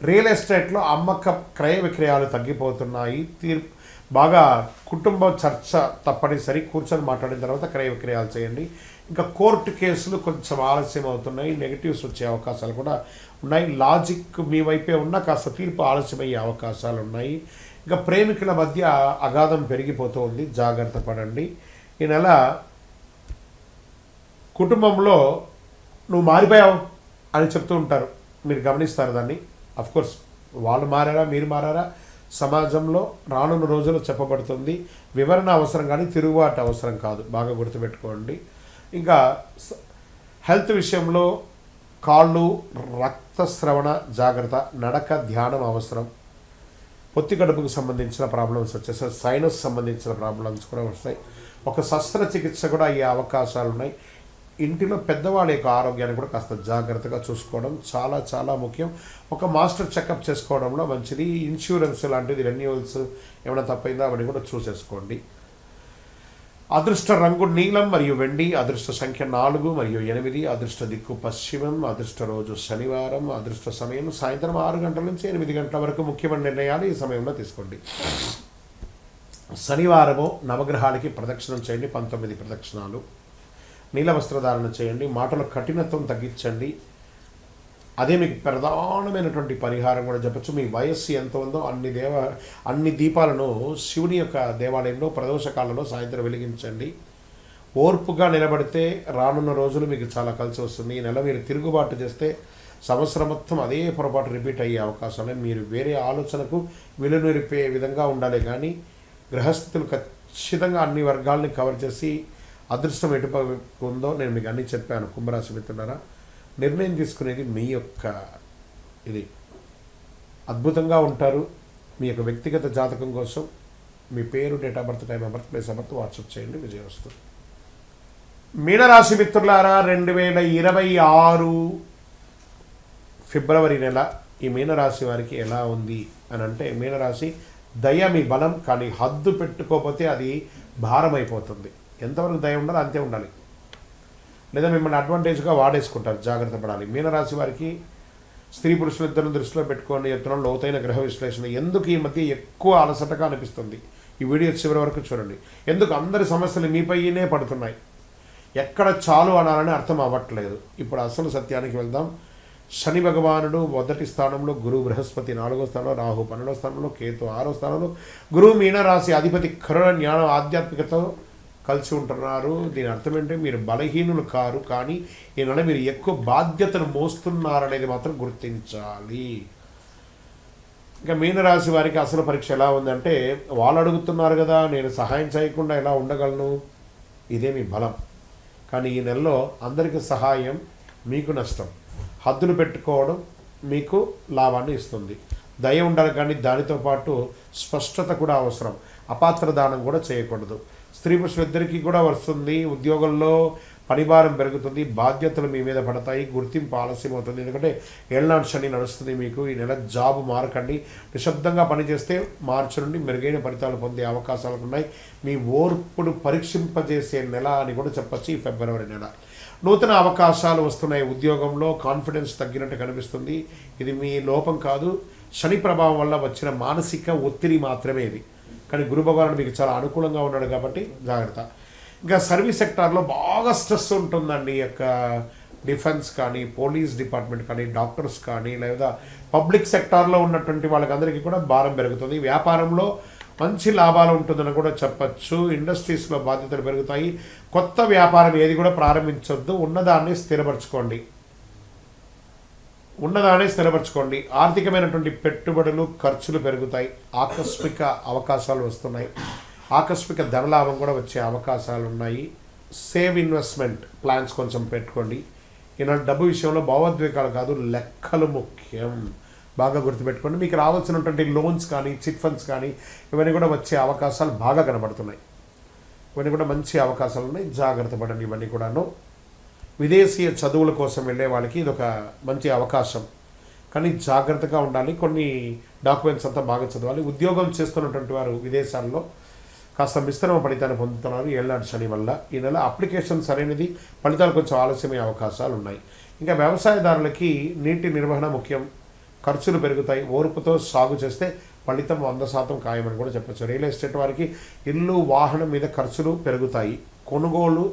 రియల్ ఎస్టేట్లో క్రయ విక్రయాలు తగ్గిపోతున్నాయి. బాగా కుటుంబ చర్చ తప్పనిసరి, కూర్చొని మాట్లాడిన తర్వాత క్రయ విక్రయాలు చేయండి. ఇంకా కోర్టు కేసులు కొంచెం ఆలస్యం అవుతున్నాయి. నెగిటివ్స్ వచ్చే అవకాశాలు కూడా ఉన్నాయి. లాజిక్ మీ వైపే ఉన్నా కాస్త తీర్పు ఆలస్యమయ్యే అవకాశాలు ఉన్నాయి. ఇంకా ప్రేమికుల మధ్య అగాధం పెరిగిపోతూ ఉంది, జాగ్రత్త పడండి. ఈ నెల కుటుంబంలో నువ్వు మారిపోయావు అని చెప్తూ ఉంటారు, మీరు గమనిస్తారు దాన్ని. అఫ్కోర్స్ వాళ్ళు మారారా, మీరు మారారా, సమాజంలో రానున్న రోజుల్లో చెప్పబడుతుంది. వివరణ అవసరం, కానీ తిరుగుబాటు అవసరం కాదు, బాగా గుర్తుపెట్టుకోండి. ఇంకా హెల్త్ విషయంలో కాళ్ళు, రక్తస్రవణ జాగ్రత్త, నడక, ధ్యానం అవసరం. పొత్తి కడుపుకు సంబంధించిన ప్రాబ్లమ్స్ వచ్చేసాయి. సైనస్ సంబంధించిన ప్రాబ్లమ్స్ కూడా వస్తాయి. ఒక శస్త్రచికిత్స కూడా అయ్యే అవకాశాలు ఉన్నాయి. ఇంటిలో పెద్దవాళ్ళ యొక్క ఆరోగ్యాన్ని కూడా కాస్త జాగ్రత్తగా చూసుకోవడం చాలా చాలా ముఖ్యం. ఒక మాస్టర్ చెకప్ చేసుకోవడంలో మంచిది. ఇన్సూరెన్స్ లాంటిది, రెన్యూవల్స్ ఏమైనా తప్పైందా అవన్నీ కూడా చూసేసుకోండి. అదృష్ట రంగు నీలం మరియు వెండి. అదృష్ట సంఖ్య 4 మరియు 8. అదృష్ట దిక్కు పశ్చిమం. అదృష్ట రోజు శనివారం. అదృష్ట సమయం సాయంత్రం 6 గంటల నుంచి 8 గంటల వరకు. ముఖ్యమైన నిర్ణయాలు ఈ సమయంలో తీసుకోండి. శనివారము నవగ్రహాలకి ప్రదక్షిణం చేయండి, 19 ప్రదక్షిణాలు. నీల వస్త్రధారణ చేయండి. మాటలో కఠినత్వం తగ్గించండి, అదే మీకు ప్రధానమైనటువంటి పరిహారం కూడా చెప్పచ్చు. మీ వయస్సు ఎంత ఉందో అన్ని దీపాలను శివుని యొక్క దేవాలయంలో ప్రదోషకాలంలో సాయంత్రం వెలిగించండి. ఓర్పుగా నిలబడితే రానున్న రోజులు మీకు చాలా కలిసి వస్తుంది. ఈ నెల మీరు తిరుగుబాటు చేస్తే సంవత్సరం మొత్తం అదే పొరపాటు రిపీట్ అయ్యే అవకాశాలు. మీరు వేరే ఆలోచనకు విలువరిపే విధంగా ఉండాలి, కానీ గ్రహస్థితులు ఖచ్చితంగా అన్ని వర్గాల్ని కవర్ చేసి అదృష్టం ఎటుపైపు ఉందో నేను మీకు అన్నీ చెప్పాను. కుంభరాశి మిత్రులారా, నిర్ణయం తీసుకునేది మీ యొక్క ఇది. అద్భుతంగా ఉంటారు. మీ యొక్క వ్యక్తిగత జాతకం కోసం మీ పేరు, date of birth, time of birth, place of birth WhatsApp చేయండి, విజయం వస్తుంది. మీనరాశి మిత్రులారా, 2026 ఫిబ్రవరి నెల ఈ మీనరాశి వారికి ఎలా ఉంది అని అంటే, మీనరాశి దయ మీ బలం, కానీ హద్దు పెట్టుకోకపోతే అది భారం అయిపోతుంది. ఎంతవరకు దయ ఉండాలో అంతే ఉండాలి, లేదా మిమ్మల్ని అడ్వాంటేజ్గా వాడేసుకుంటారు. జాగ్రత్త పడాలి. మీనరాశి వారికి స్త్రీ పురుషులు ఇద్దరిని దృష్టిలో పెట్టుకొని చెప్తున్నాం లోతైన గ్రహ విశ్లేషణ. ఎందుకు ఈ మధ్య ఎక్కువ అలసటగా అనిపిస్తుంది? ఈ వీడియో చివరి వరకు చూడండి. ఎందుకు అందరి సమస్యలు మీపైనే పడుతున్నాయి? ఎక్కడ చాలు అనాలని అర్థం అవ్వట్లేదు. ఇప్పుడు అసలు సత్యానికి వెళ్దాం. శని భగవానుడు మొదటి స్థానంలో, గురువు బృహస్పతి 4వ స్థానంలో, రాహు 12వ స్థానంలో, కేతు 6వ స్థానంలో, గురువు మీనరాశి అధిపతి కరుణ, జ్ఞానం, ఆధ్యాత్మికతో కలిసి ఉంటున్నారు. దీని అర్థం ఏంటంటే మీరు బలహీనులు కారు, కానీ ఈ నెల మీరు ఎక్కువ బాధ్యతను మోస్తున్నారనేది మాత్రం గుర్తించాలి. ఇంకా మీనరాశి వారికి అసలు పరీక్ష ఎలా ఉందంటే, వాళ్ళు అడుగుతున్నారు కదా, నేను సహాయం చేయకుండా ఎలా ఉండగలను? ఇదే మీ బలం. కానీ ఈ నెలలో అందరికీ సహాయం మీకు నష్టం. హద్దులు పెట్టుకోవడం మీకు లాభాన్ని ఇస్తుంది. దయ ఉండాలి, కానీ దానితో పాటు స్పష్టత కూడా అవసరం. అపాత్ర దానం కూడా చేయకూడదు. స్త్రీ పురుషులిద్దరికీ కూడా వస్తుంది. ఉద్యోగంలో పనిభారం పెరుగుతుంది, బాధ్యతలు మీ మీద పడతాయి, గుర్తింపు ఆలస్యం అవుతుంది. ఎందుకంటే ఏళ్ళనాటి శని నడుస్తుంది మీకు. ఈ నెల జాబ్ మారకండి. నిశ్శబ్దంగా పనిచేస్తే మార్చి నుండి మెరుగైన ఫలితాలు పొందే అవకాశాలు ఉన్నాయి. మీ ఓర్పును పరీక్షింపజేసే నెల అని కూడా చెప్పచ్చు ఈ ఫిబ్రవరి నెల. నూతన అవకాశాలు వస్తున్నాయి. ఉద్యోగంలో కాన్ఫిడెన్స్ తగ్గినట్టు కనిపిస్తుంది. ఇది మీ లోపం కాదు, శని ప్రభావం వల్ల వచ్చిన మానసిక ఒత్తిడి మాత్రమే ఇది. కానీ గురు భగవానుడు మీకు చాలా అనుకూలంగా ఉన్నాడు కాబట్టి జాగ్రత్త. ఇంకా సర్వీస్ సెక్టార్లో బాగా స్ట్రెస్ ఉంటుందండి. ఈ యొక్క డిఫెన్స్ కానీ, పోలీస్ డిపార్ట్మెంట్ కానీ, డాక్టర్స్ కానీ, లేదా పబ్లిక్ సెక్టార్లో ఉన్నటువంటి వాళ్ళకందరికీ కూడా భారం పెరుగుతుంది. వ్యాపారంలో మంచి లాభాలు ఉంటుందని కూడా చెప్పచ్చు. ఇండస్ట్రీస్లో బాధ్యతలు పెరుగుతాయి. కొత్త వ్యాపారం ఏది కూడా ప్రారంభించొద్దు. ఉన్నదాన్ని స్థిరపరచుకోండి. ఆర్థికమైనటువంటి పెట్టుబడులు, ఖర్చులు పెరుగుతాయి. ఆకస్మిక అవకాశాలు వస్తున్నాయి. ఆకస్మిక ధనలాభం కూడా వచ్చే అవకాశాలు ఉన్నాయి. సేవ్ ఇన్వెస్ట్మెంట్ ప్లాన్స్ కొంచెం పెట్టుకోండి. ఈనాడు డబ్బు విషయంలో భావోద్వేగాలు కాదు, లెక్కలు ముఖ్యం. బాగా గుర్తుపెట్టుకోండి. మీకు రావాల్సినటువంటి లోన్స్ కానీ, చిట్ ఫండ్స్ కానీ, ఇవన్నీ కూడా వచ్చే అవకాశాలు బాగా కనబడుతున్నాయి. ఇవన్నీ కూడా మంచి అవకాశాలు ఉన్నాయి. జాగ్రత్త పడండి. ఇవన్నీ కూడాను విదేశీయ చదువుల కోసం వెళ్ళే వాళ్ళకి ఇది ఒక మంచి అవకాశం, కానీ జాగ్రత్తగా ఉండాలి. కొన్ని డాక్యుమెంట్స్ అంతా బాగా చదవాలి. ఉద్యోగం చేస్తున్నటువంటి వారు విదేశాల్లో కాస్త మిశ్రమ ఫలితాన్ని పొందుతున్నారు ఏళ్ళనాటి శని వల్ల. ఈ నెల అప్లికేషన్ సరైనది, ఫలితాలు కొంచెం ఆలస్యమయ్యే అవకాశాలు ఉన్నాయి. ఇంకా వ్యవసాయదారులకి నీటి నిర్వహణ ముఖ్యం. ఖర్చులు పెరుగుతాయి. ఓర్పుతో సాగు చేస్తే ఫలితం 100% ఖాయమని కూడా చెప్పచ్చు. రియల్ ఎస్టేట్ వారికి ఇల్లు, వాహనం మీద ఖర్చులు పెరుగుతాయి. కొనుగోలు,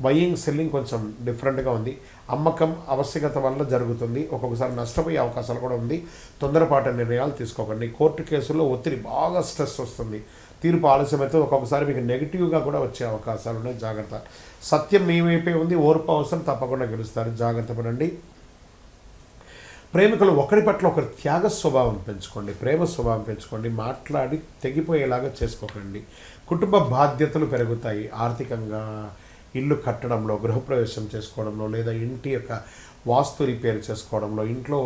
బయింగ్, సెల్లింగ్ కొంచెం డిఫరెంట్గా ఉంది. అమ్మకం ఆవశ్యకత వల్ల జరుగుతుంది. ఒక్కొక్కసారి నష్టపోయే అవకాశాలు కూడా ఉంది. తొందరపాటు నిర్ణయాలు తీసుకోకండి. కోర్టు కేసుల్లో ఒత్తిడి, బాగా స్ట్రెస్ వస్తుంది. తీర్పు ఆలస్యమైతే ఒక్కొక్కసారి మీకు నెగిటివ్గా కూడా వచ్చే అవకాశాలు ఉన్నాయి. జాగ్రత్త. సత్యం మీ వైపే ఉంది. ఓర్పు అవసరం, తప్పకుండా గెలుస్తారు. జాగ్రత్త పడండి. ప్రేమికులు ఒకరి పట్ల ఒకరు త్యాగ స్వభావం పెంచుకోండి. ప్రేమ స్వభావం పెంచుకోండి. మాట్లాడి తెగిపోయేలాగా చేసుకోకండి. కుటుంబ బాధ్యతలు పెరుగుతాయి. ఆర్థికంగా ఇల్లు కట్టడంలో, గృహప్రవేశం చేసుకోవడంలో, లేదా ఇంటి యొక్క వాస్తు రిపేర్ చేసుకోవడంలో, ఇంట్లో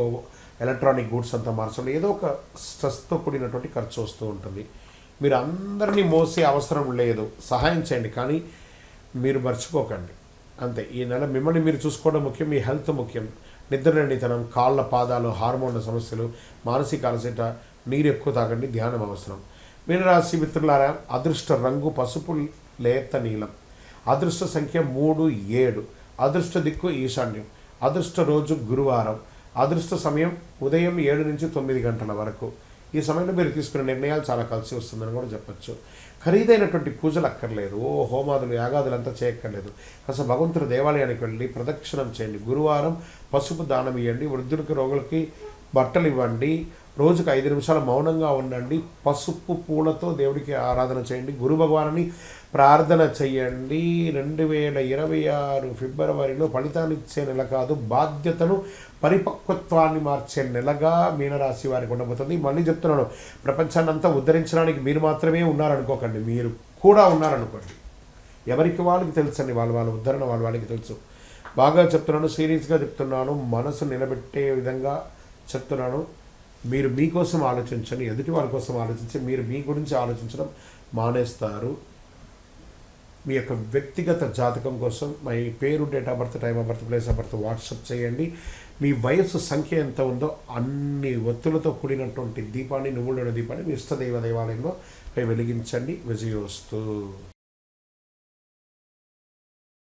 ఎలక్ట్రానిక్ గూడ్స్ అంతా మార్చడంలో ఏదో ఒక స్ట్రెస్తో కూడినటువంటి ఖర్చు వస్తూ ఉంటుంది. మీరు అందరినీ మోసే అవసరం లేదు. సహాయం చేయండి, కానీ మీరు మర్చిపోకండి. అంతే. ఈ నెల మిమ్మల్ని మీరు చూసుకోవడం ముఖ్యం. మీ హెల్త్ ముఖ్యం. నిద్రలేనితనం, కాళ్ళ పాదాలు, హార్మోన్ల సమస్యలు, మానసిక అలసట, నీరు ఎక్కువ తాగండి. ధ్యానం అవసరం. మీనరాశి మిత్రులారా, అదృష్ట రంగు పసుపు లేత నీలం. అదృష్ట సంఖ్య 3, 7. అదృష్ట దిక్కు ఈశాన్యం. అదృష్ట రోజు గురువారం. అదృష్ట సమయం ఉదయం 7 నుంచి 9 గంటల వరకు. ఈ సమయంలో మీరు తీసుకునే నిర్ణయాలు చాలా కలిసి వస్తుందని కూడా చెప్పచ్చు. ఖరీదైనటువంటి పూజలు అక్కర్లేదు. హోమాదులు, యాగాదులు అంతా చేయక్కర్లేదు. కాస్త భగవంతుడి దేవాలయానికి వెళ్ళి ప్రదక్షిణం చేయండి. గురువారం పసుపు దానం ఇవ్వండి. వృద్ధులకి, రోగులకి బట్టలు ఇవ్వండి. రోజుకు 5 నిమిషాలు మౌనంగా ఉండండి. పసుపు పూలతో దేవుడికి ఆరాధన చేయండి. గురు భగవాన్ని ప్రార్థన చెయ్యండి. 2026 ఫిబ్రవరిలో ఫలితాలు ఇచ్చే నెల కాదు, బాధ్యతను పరిపక్వత్వాన్ని మార్చే నెలగా మీనరాశి వారికి ఉండబోతుంది. మళ్ళీ చెప్తున్నాను, ప్రపంచాన్ని అంతా ఉద్ధరించడానికి మీరు మాత్రమే ఉన్నారనుకోకండి, మీరు కూడా ఉన్నారనుకోండి. ఎవరికి వాళ్ళకి తెలుసండి, వాళ్ళ ఉద్ధరణ వాళ్ళకి తెలుసు. బాగా చెప్తున్నాను, సీరియస్గా చెప్తున్నాను, మనసు నిలబెట్టే విధంగా చెప్తున్నాను. మీరు మీకోసం ఆలోచించండి, ఎదుటి వాళ్ళ కోసం ఆలోచించి మీరు మీ గురించి ఆలోచించడం మానేస్తారు. మీ యొక్క వ్యక్తిగత జాతకం కోసం మీ పేరు, date of birth, time of birth, place of birth WhatsApp చేయండి. మీ వయస్సు సంఖ్య ఎంత ఉందో అన్ని ఒత్తులతో కూడినటువంటి దీపాన్ని, నువ్వుల దీపాన్ని మీ ఇష్టదైవ దేవాలయంలో వెలిగించండి. విజయోస్తు.